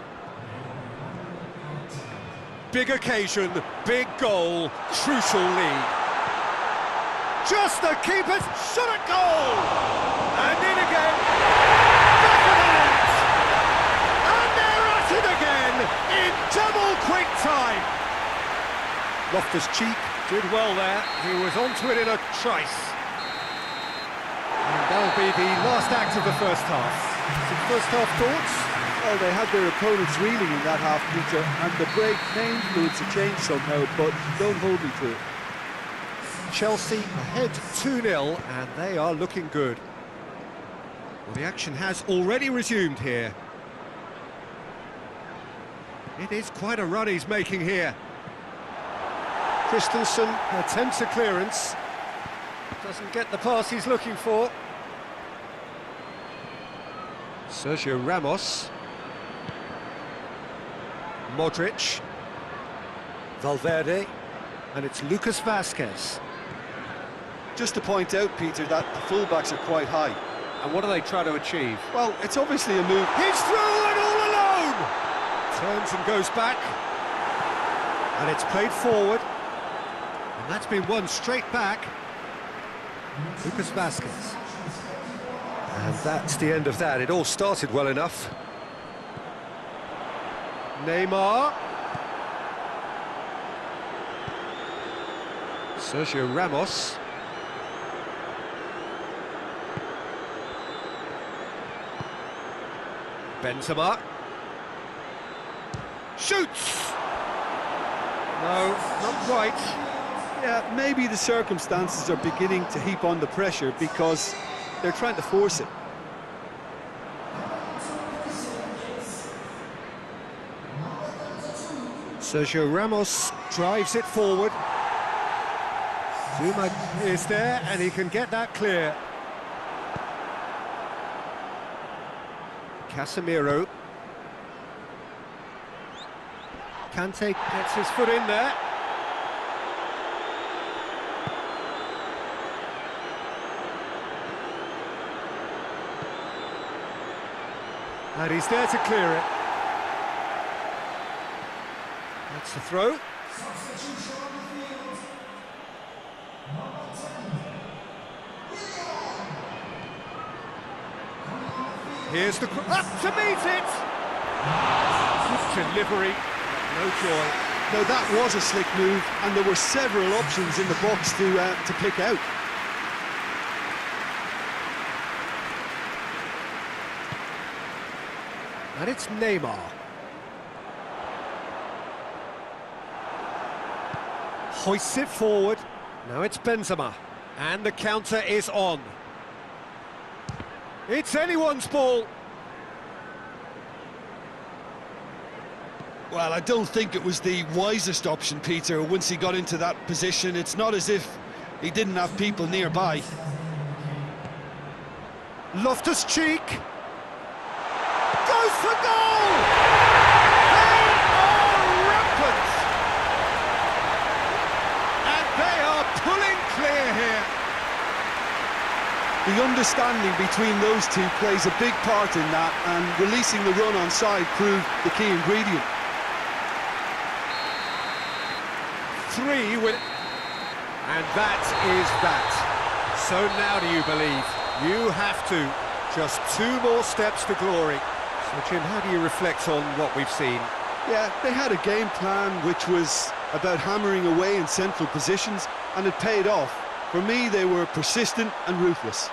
Big occasion, big goal, crucial lead. Just the keeper's shot at goal! And in again! Back of the net! And they're at it again in double quick time! Loftus-Cheek did well there. He was onto it in a trice. And that'll be the last act of the first half. Some first half thoughts? Well, they had their opponents reeling in that half, Peter, and the break may influence a change somehow, but don't hold me to it. Chelsea ahead 2-0, and they are looking good. Well, the action has already resumed here. It is quite a run he's making here. Christensen attempts a clearance, doesn't get the pass he's looking for. Sergio Ramos. Modric. Valverde. And it's Lucas Vazquez. Just to point out, Peter, that the fullbacks are quite high. And what do they try to achieve? Well, it's obviously a move. He's through and all alone! Turns and goes back. And it's played forward. And that's been won straight back. Lucas Vazquez. And that's the end of that. It all started well enough. Neymar. Sergio Ramos. Benzema. Shoots! No, not quite. Yeah, maybe the circumstances are beginning to heap on the pressure because they're trying to force it. Sergio Ramos drives it forward. Zuma is there, and he can get that clear. Casemiro. Kante gets his foot in there. And he's there to clear it. That's the throw. Here's the up to meet it. Good delivery, no joy. Now that was a slick move, and there were several options in the box to pick out. And it's Neymar. Hoists it forward. Now it's Benzema. And the counter is on. It's anyone's ball. Well, I don't think it was the wisest option, Peter, once he got into that position. It's not as if he didn't have people nearby. Loftus-Cheek goes for goal! They are rampant! And they are pulling clear here. The understanding between those two plays a big part in that, and releasing the run onside proved the key ingredient. 3 with... And that is that. So now do you believe? You have to. Just 2 more steps to glory. So Jim, how do you reflect on what we've seen? Yeah, they had a game plan which was about hammering away in central positions, and it paid off. For me, they were persistent and ruthless.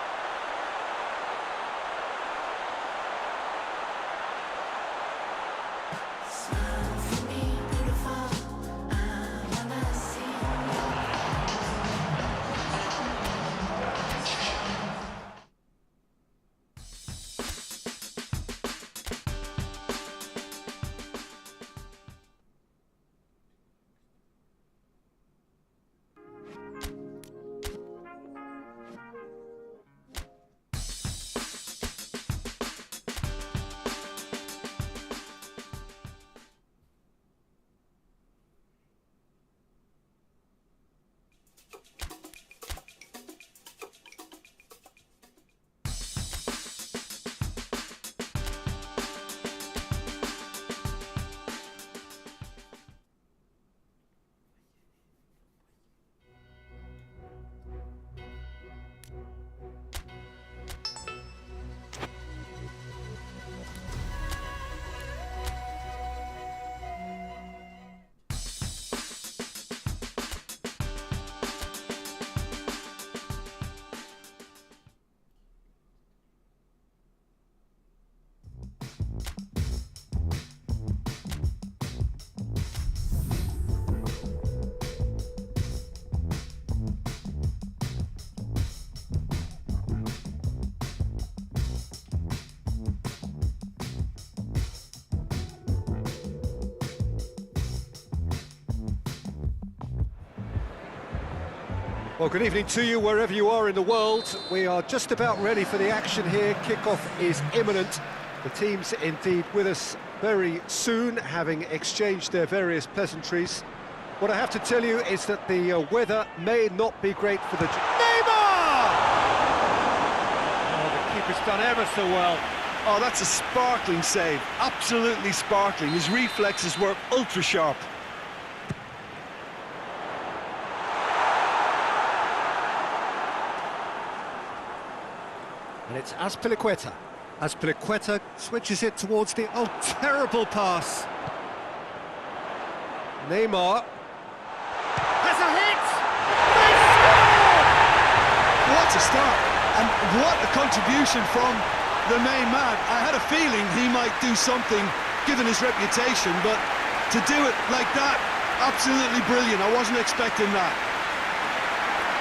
Well, good evening to you wherever you are in the world. We are just about ready for the action here. Kickoff is imminent. The teams indeed with us very soon, having exchanged their various pleasantries. What I have to tell you is that the weather may not be great for the... Neymar! Oh, the keeper's done ever so well. Oh, that's a sparkling save. Absolutely sparkling. His reflexes were ultra sharp. And it's Azpilicueta. Azpilicueta switches it towards the... Oh, terrible pass. Neymar has a hit! They score! What a start, and what a contribution from the main man. I had a feeling he might do something, given his reputation, but to do it like that, absolutely brilliant. I wasn't expecting that.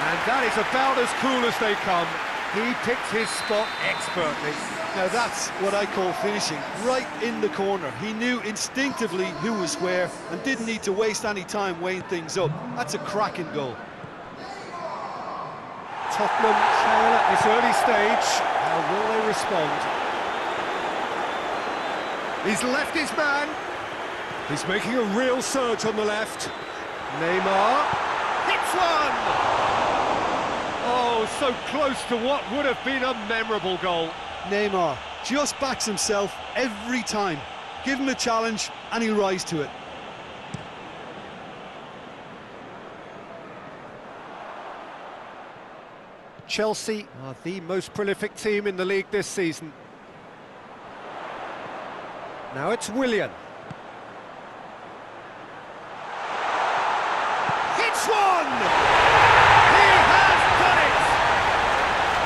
And that is about as cool as they come. He picked his spot expertly. Now that's what I call finishing, right in the corner. He knew instinctively who was where and didn't need to waste any time weighing things up. That's a cracking goal. Tottenham trail at this early stage. How will they respond? He's left his man. He's making a real surge on the left. Neymar hits one! Oh, so close to what would have been a memorable goal. Neymar just backs himself every time. Give him a challenge and he'll rise to it. Chelsea are the most prolific team in the league this season. Now it's Willian. Hits one! He has done it!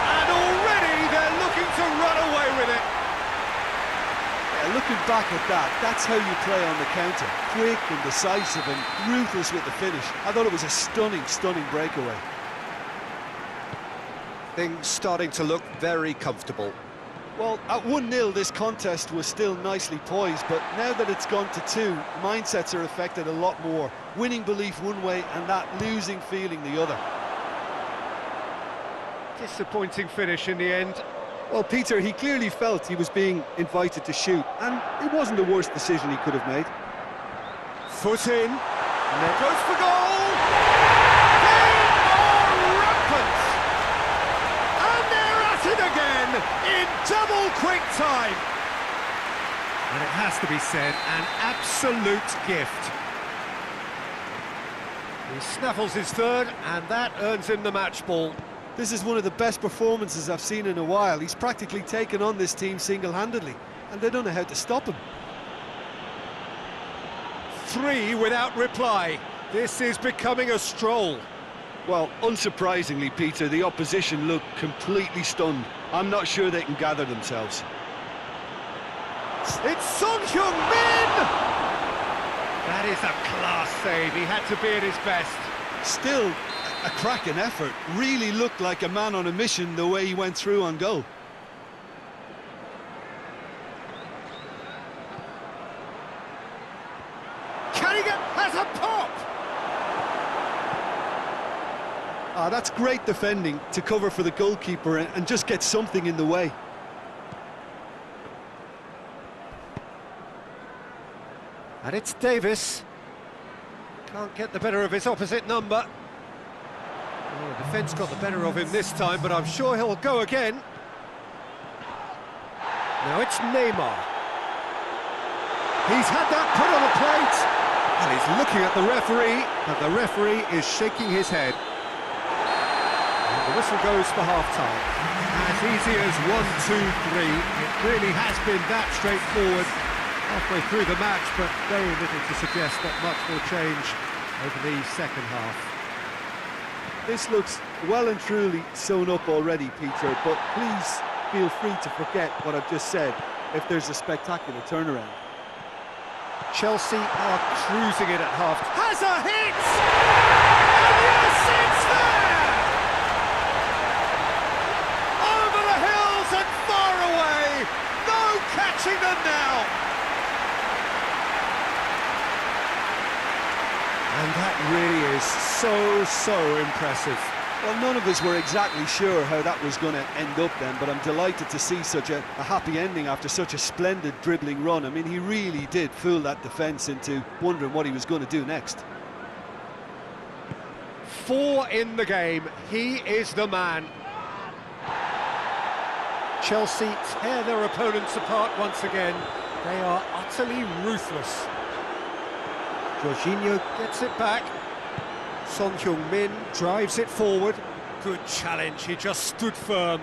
And already they're looking to run away with it. Yeah, looking back at that, that's how you play on the counter. Quick and decisive and ruthless with the finish. I thought it was a stunning, stunning breakaway. Things starting to look very comfortable. Well, at 1-0 this contest was still nicely poised, but now that it's gone to 2, mindsets are affected a lot more. Winning belief one way and that losing feeling the other. Disappointing finish in the end. Well, Peter, he clearly felt he was being invited to shoot, and it wasn't the worst decision he could have made. Foot in, and there goes for goal! They are rampant! And they're at it again, in double quick time! And it has to be said, an absolute gift. He snaffles his third, and that earns him the match ball. This is one of the best performances I've seen in a while. He's practically taken on this team single-handedly, and they don't know how to stop him. 3 without reply. This is becoming a stroll. Well, unsurprisingly, Peter, the opposition look completely stunned. I'm not sure they can gather themselves. It's Son Heung-min! That is a class save. He had to be at his best. Still, a cracking effort. Really looked like a man on a mission the way he went through on goal. Carrigan has a pop! Ah, that's great defending to cover for the goalkeeper and just get something in the way. And it's Davis. Can't get the better of his opposite number. Well, the defence got the better of him this time, but I'm sure he'll go again. Now it's Neymar. He's had that put on a plate, and he's looking at the referee, and the referee is shaking his head. And the whistle goes for half-time. As easy as 1, 2, 3. It really has been that straightforward halfway through the match, but very little to suggest that much will change over the second half. This looks well and truly sewn up already, Peter, but please feel free to forget what I've just said if there's a spectacular turnaround. Chelsea are cruising it at half. Has a hit! And yes, it's there! Over the hills and far away! No catching them now! And that really is so impressive. Well, none of us were exactly sure how that was going to end up then, but I'm delighted to see such a happy ending after such a splendid dribbling run. I mean, he really did fool that defence into wondering what he was going to do next. 4 in the game. He is the man. Chelsea tear their opponents apart once again. They are utterly ruthless. Jorginho gets it back. Son Heung-min drives it forward. Good challenge, he just stood firm.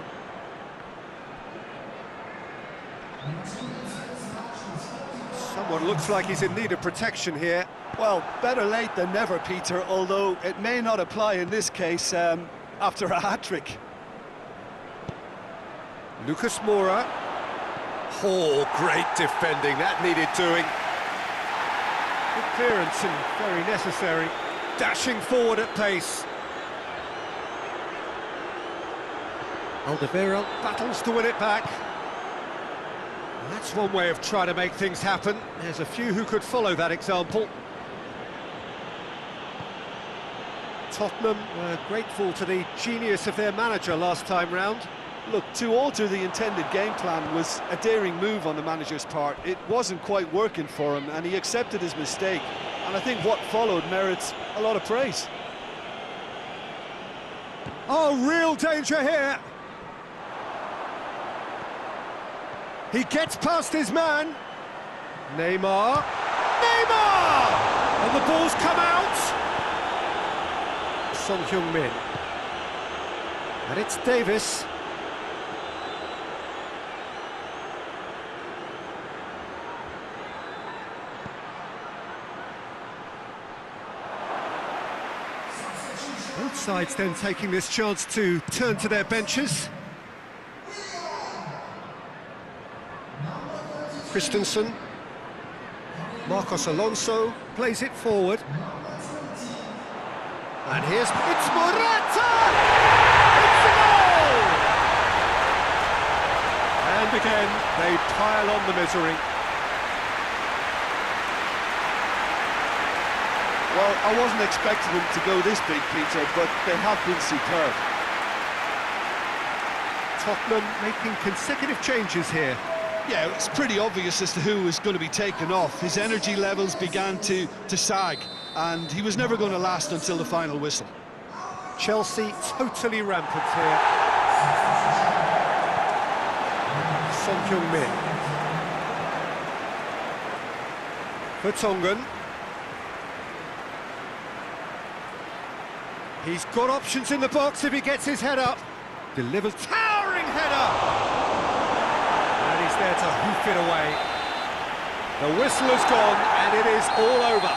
Someone looks like he's in need of protection here. Well, better late than never, Peter, although it may not apply in this case after a hat-trick. Lucas Moura. Oh, great defending, that needed doing. Good clearance and very necessary. Dashing forward at pace. Alderweireld battles to win it back. That's one way of trying to make things happen. There's a few who could follow that example. Tottenham were grateful to the genius of their manager last time round. Look, to alter the intended game plan was a daring move on the manager's part. It wasn't quite working for him, and he accepted his mistake. And I think what followed merits a lot of praise. Oh, real danger here. He gets past his man. Neymar! And the ball's come out! Son Heung-min. And it's Davis. Both sides then taking this chance to turn to their benches. Christensen. Marcos Alonso plays it forward. And it's Morata! It's a goal! And again, they pile on the misery. Well, I wasn't expecting them to go this big, Peter, but they have been superb. Tottenham making consecutive changes here. Yeah, it's pretty obvious as to who was going to be taken off. His energy levels began to sag, and he was never going to last until the final whistle. Chelsea totally rampant here. Son Heung-min. Vertonghen. He's got options in the box if he gets his head up. Delivers towering header. And he's there to hoof it away. The whistle has gone and it is all over.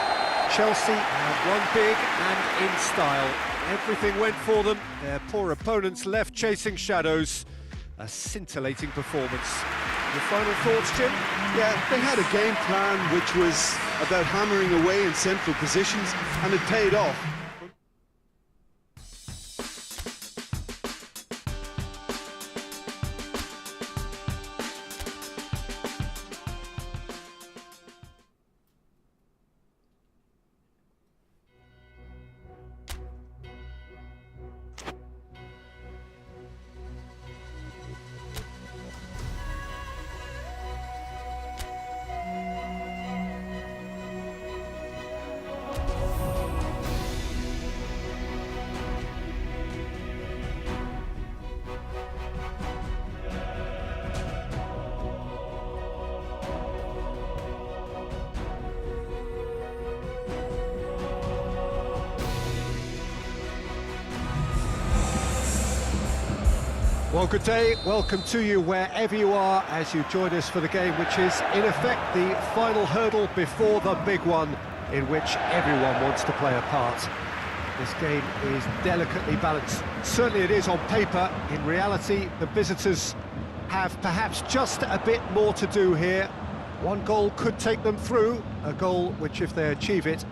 Chelsea have won big and in style. Everything went for them. Their poor opponents left chasing shadows. A scintillating performance. Your final thoughts, Jim? Yeah, they had a game plan which was about hammering away in central positions, and it paid off. Well, good day, welcome to you wherever you are as you join us for the game, which is in effect the final hurdle before the big one in which everyone wants to play a part. This game is delicately balanced. Certainly it is on paper. In reality, the visitors have perhaps just a bit more to do here. One goal could take them through, a goal which, if they achieve it,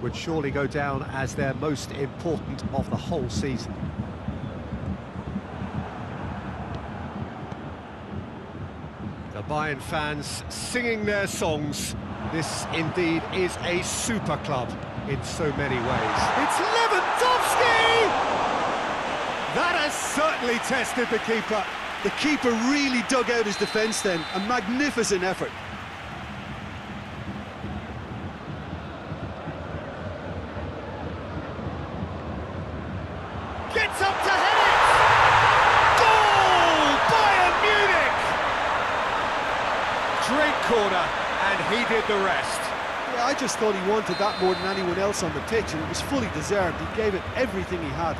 would surely go down as their most important of the whole season. The Bayern fans singing their songs. This indeed is a super club in so many ways. It's Lewandowski! That has certainly tested the keeper. The keeper really dug out his defence then, a magnificent effort. Gets up to head it! Goal! Bayern Munich! Great corner, and he did the rest. Yeah, I just thought he wanted that more than anyone else on the pitch, and it was fully deserved. He gave it everything he had.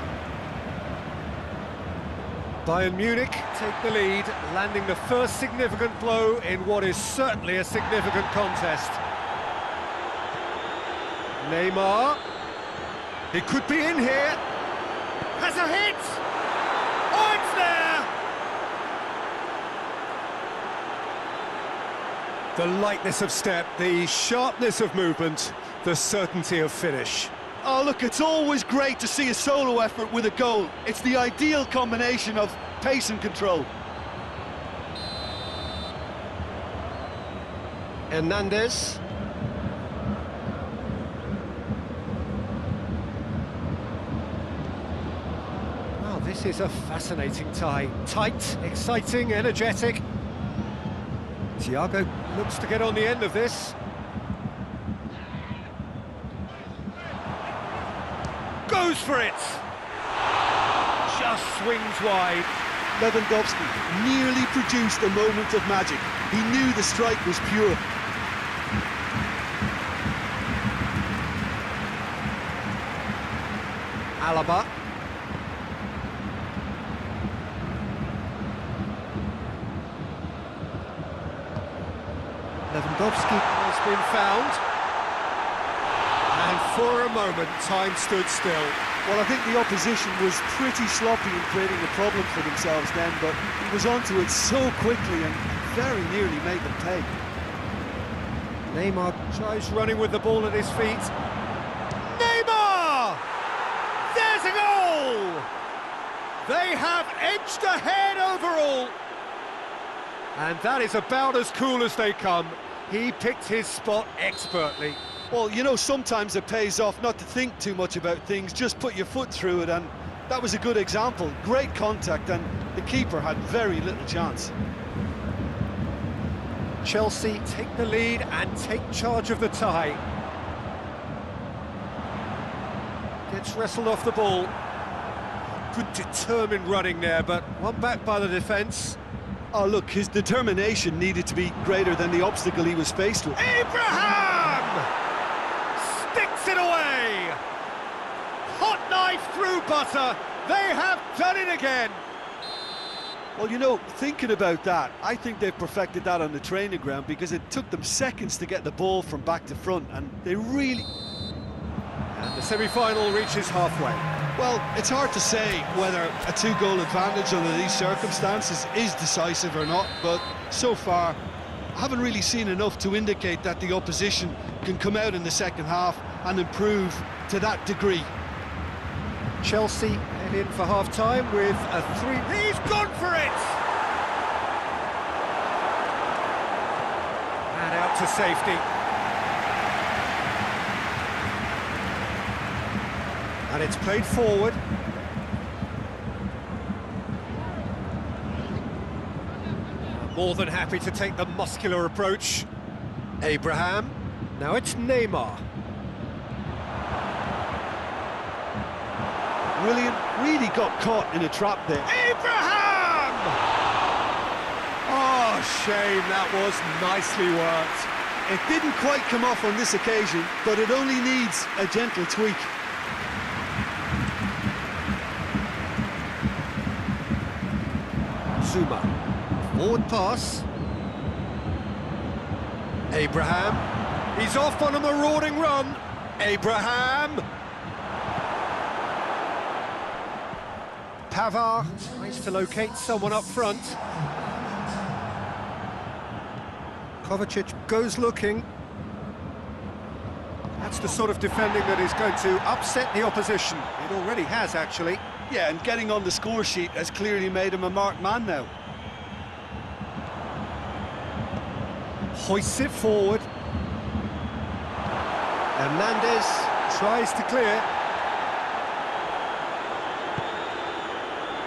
Bayern Munich take the lead, landing the first significant blow in what is certainly a significant contest. Neymar. He could be in here. Has a hit! Oh, it's there! The lightness of step, the sharpness of movement, the certainty of finish. Oh, look, it's always great to see a solo effort with a goal. It's the ideal combination of pace and control. Hernandez. This is a fascinating tie. Tight, exciting, energetic. Thiago looks to get on the end of this. Goes for it! Just swings wide. Lewandowski nearly produced a moment of magic. He knew the strike was pure. Alaba. Lewandowski has been found. And for a moment, time stood still. Well, I think the opposition was pretty sloppy in creating a problem for themselves then, but he was onto it so quickly and very nearly made them pay. Neymar tries running with the ball at his feet. Neymar! There's a goal! They have edged ahead overall. And that is about as cool as they come. He picked his spot expertly. Well, you know, sometimes it pays off not to think too much about things, just put your foot through it, and that was a good example. Great contact, and the keeper had very little chance. Chelsea take the lead and take charge of the tie. Gets wrestled off the ball. Good determined running there, but one back by the defence. Oh, look, his determination needed to be greater than the obstacle he was faced with. Abraham! Sticks it away! Hot knife through butter. They have done it again. Well, you know, thinking about that, I think they've perfected that on the training ground because it took them seconds to get the ball from back to front, and they really... And the semi-final reaches halfway. Well, it's hard to say whether a two-goal advantage under these circumstances is decisive or not, but so far, I haven't really seen enough to indicate that the opposition can come out in the second half and improve to that degree. Chelsea head in for half-time with a 3... He's gone for it! And out to safety. And it's played forward. More than happy to take the muscular approach. Abraham. Now it's Neymar. Willian really got caught in a trap there. Abraham! Oh, shame, that was nicely worked. It didn't quite come off on this occasion, but it only needs a gentle tweak. Zuma. Forward pass. Abraham. He's off on a marauding run. Abraham. Pavard tries to locate someone up front. Kovacic goes looking. That's the sort of defending that is going to upset the opposition. It already has, actually. Yeah, and getting on the score sheet has clearly made him a marked man now. Hoists it forward. Hernandez tries to clear.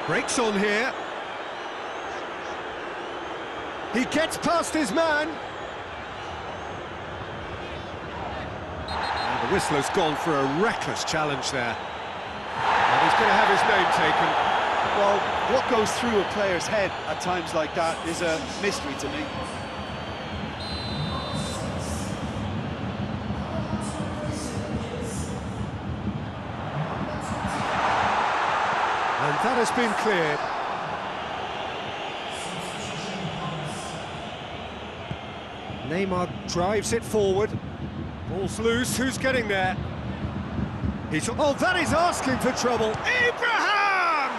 Breaks on here. He gets past his man. And the whistler's gone for a reckless challenge there. And he's going to have his name taken. Well, what goes through a player's head at times like that is a mystery to me. And that has been cleared. Neymar drives it forward. Ball's loose, who's getting there? Oh, that is asking for trouble. Abraham!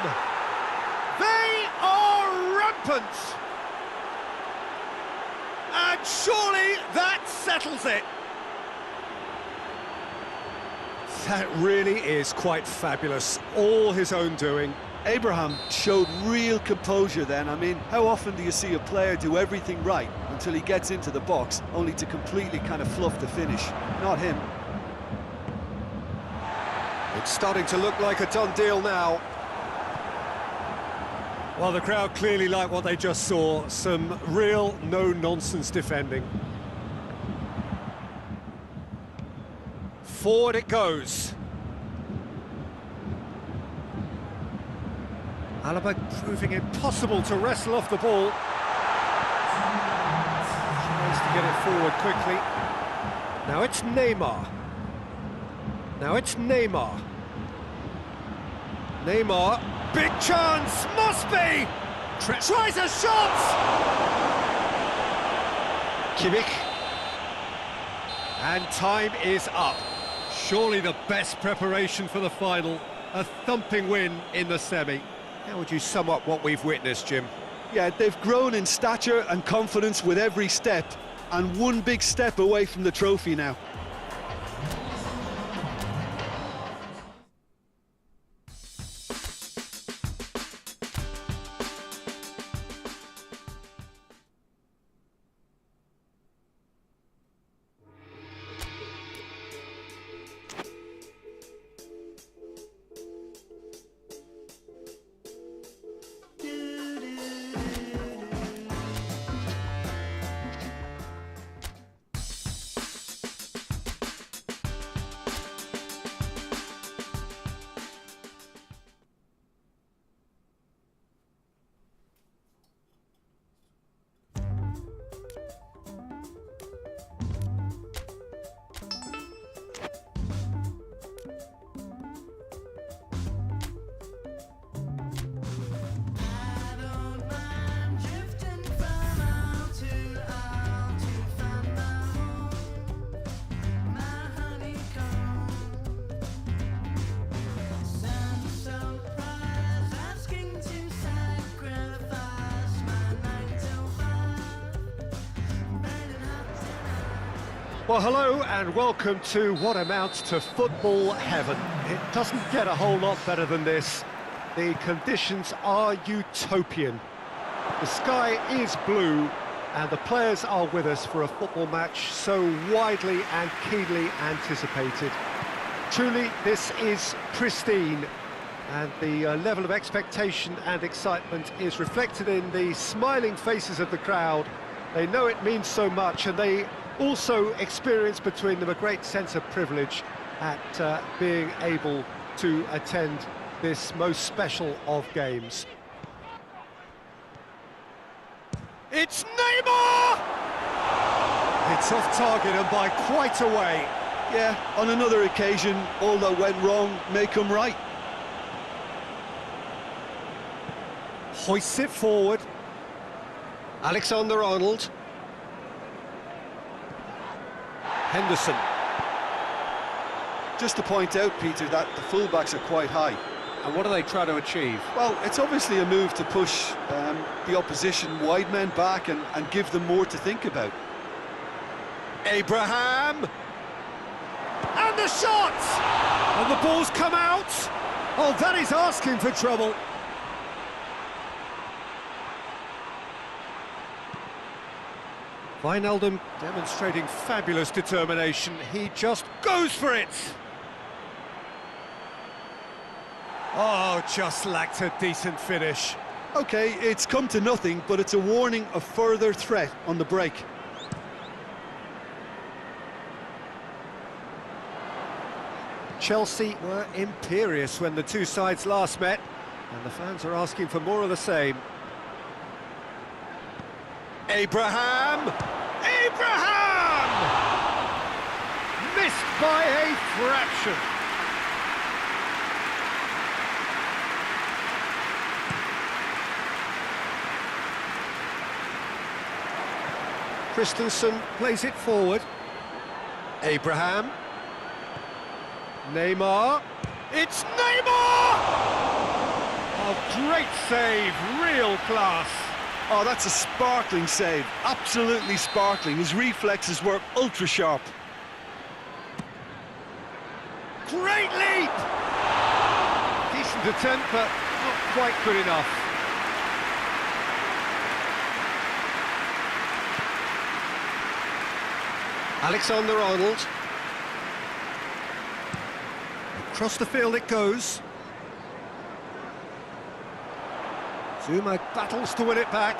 They are rampant! And surely that settles it. That really is quite fabulous, all his own doing. Abraham showed real composure then. I mean, how often do you see a player do everything right until he gets into the box, only to completely kind of fluff the finish? Not him. It's starting to look like a done deal now. Well, the crowd clearly like what they just saw. Some real no-nonsense defending. Forward it goes. Alaba proving impossible to wrestle off the ball. Tries to get it forward quickly. Now it's Neymar. Neymar, big chance, must be! Tries a shot! Kimmich. And time is up. Surely the best preparation for the final. A thumping win in the semi. How would you sum up what we've witnessed, Jim? Yeah, they've grown in stature and confidence with every step, and one big step away from the trophy now. Well, hello and welcome to what amounts to football heaven. It doesn't get a whole lot better than this. The conditions are utopian. The sky is blue and the players are with us for a football match so widely and keenly anticipated. Truly, this is pristine, and the level of expectation and excitement is reflected in the smiling faces of the crowd. They know it means so much, and they also experience between them a great sense of privilege at being able to attend this most special of games. It's Neymar! It's off target and by quite a way. Yeah, on another occasion, all that went wrong may come right. Hoists it forward. Alexander-Arnold. Henderson. Just to point out, Peter, that the fullbacks are quite high. And what do they try to achieve? Well, it's obviously a move to push the opposition wide men back and give them more to think about. Abraham! And the shot! And the ball's come out! Oh, that is asking for trouble. Wijnaldum demonstrating fabulous determination. He just goes for it! Oh, just lacked a decent finish. OK, it's come to nothing, but it's a warning of further threat on the break. Chelsea were imperious when the two sides last met, and the fans are asking for more of the same. Abraham! Abraham! Missed by a fraction. Christensen plays it forward. Abraham. Neymar. It's Neymar! Oh, great save, real class. Oh, that's a sparkling save, absolutely sparkling. His reflexes were ultra-sharp. Great leap! Decent attempt, but not quite good enough. Alexander-Arnold. Across the field it goes. Zuma battles to win it back.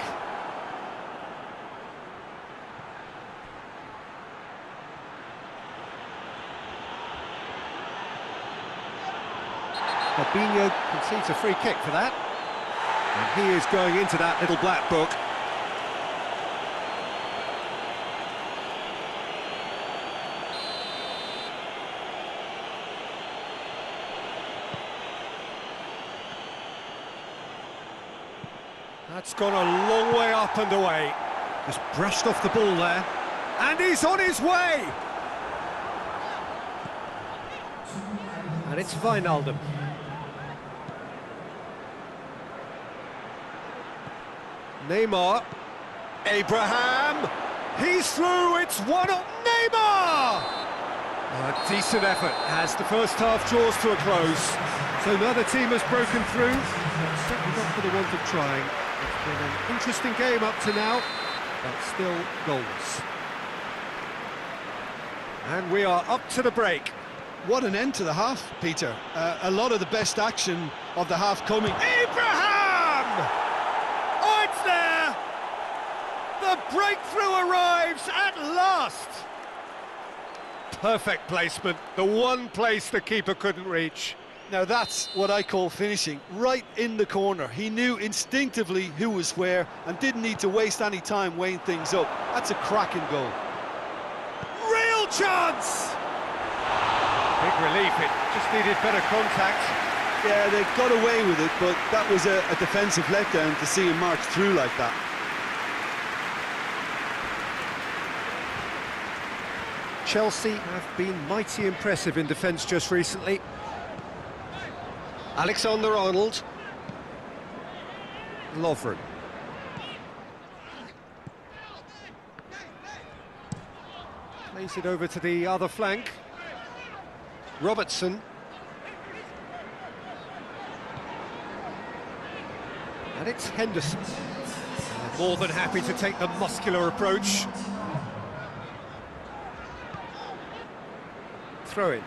Fabinho concedes a free kick for that. And he is going into that little black book. That's gone a long way up and away. Just brushed off the ball there. And he's on his way! And it's Wijnaldum. Neymar. Abraham. He's through, it's 1-0. Neymar! A decent effort as the first half draws to a close. So neither team has broken through, but certainly not for the want of trying. It's been an interesting game up to now, but still goalless. And we are up to the break. What an end to the half, Peter. A lot of the best action of the half coming. Abraham! Oh, it's there! The breakthrough arrives at last! Perfect placement, the one place the keeper couldn't reach. Now that's what I call finishing, right in the corner. He knew instinctively who was where and didn't need to waste any time weighing things up. That's a cracking goal. Real chance! Big relief, it just needed better contact. Yeah, they got away with it, but that was a defensive letdown to see him march through like that. Chelsea have been mighty impressive in defence just recently. Alexander-Arnold. Lovren. Plays it over to the other flank. Robertson. And it's Henderson. More than happy to take the muscular approach. Throw in.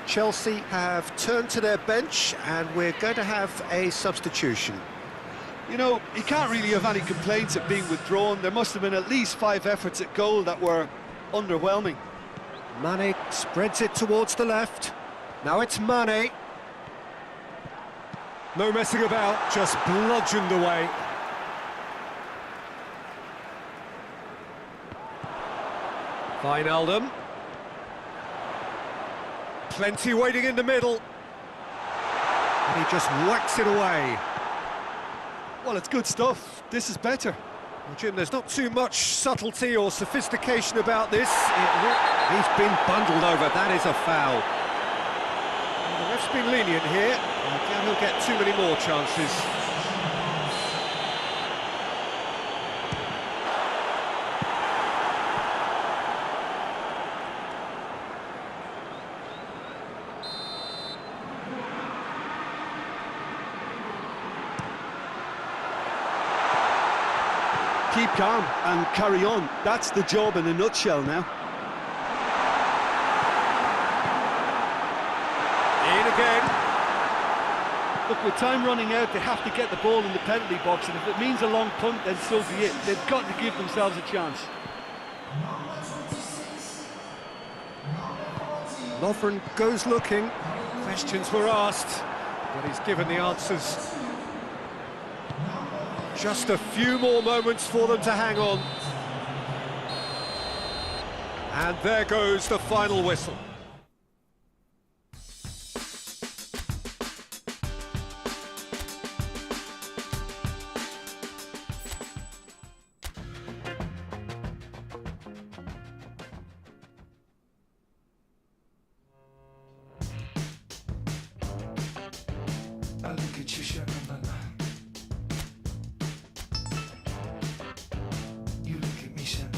Chelsea have turned to their bench and we're going to have a substitution. You know, you can't really have any complaints at being withdrawn. There must have been at least 5 efforts at goal that were underwhelming. Mane spreads it towards the left. Now it's Mane. No messing about, just bludgeoned away. Wijnaldum. Plenty waiting in the middle. And he just whacks it away. Well, it's good stuff. This is better. Well, Jim, there's not too much subtlety or sophistication about this. He's been bundled over. That is a foul. Well, the ref's been lenient here. I doubt he'll get too many more chances. Keep calm and carry on. That's the job in a nutshell now. In again. Look, with time running out, they have to get the ball in the penalty box, and if it means a long punt, then so be it. They've got to give themselves a chance. Lovren goes looking. Questions were asked, but he's given the answers. Just a few more moments for them to hang on. And there goes the final whistle. I look at you, shining my life. You look at me, shining.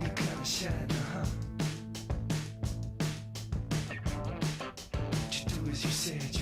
You kinda shine, huh? What you do is you said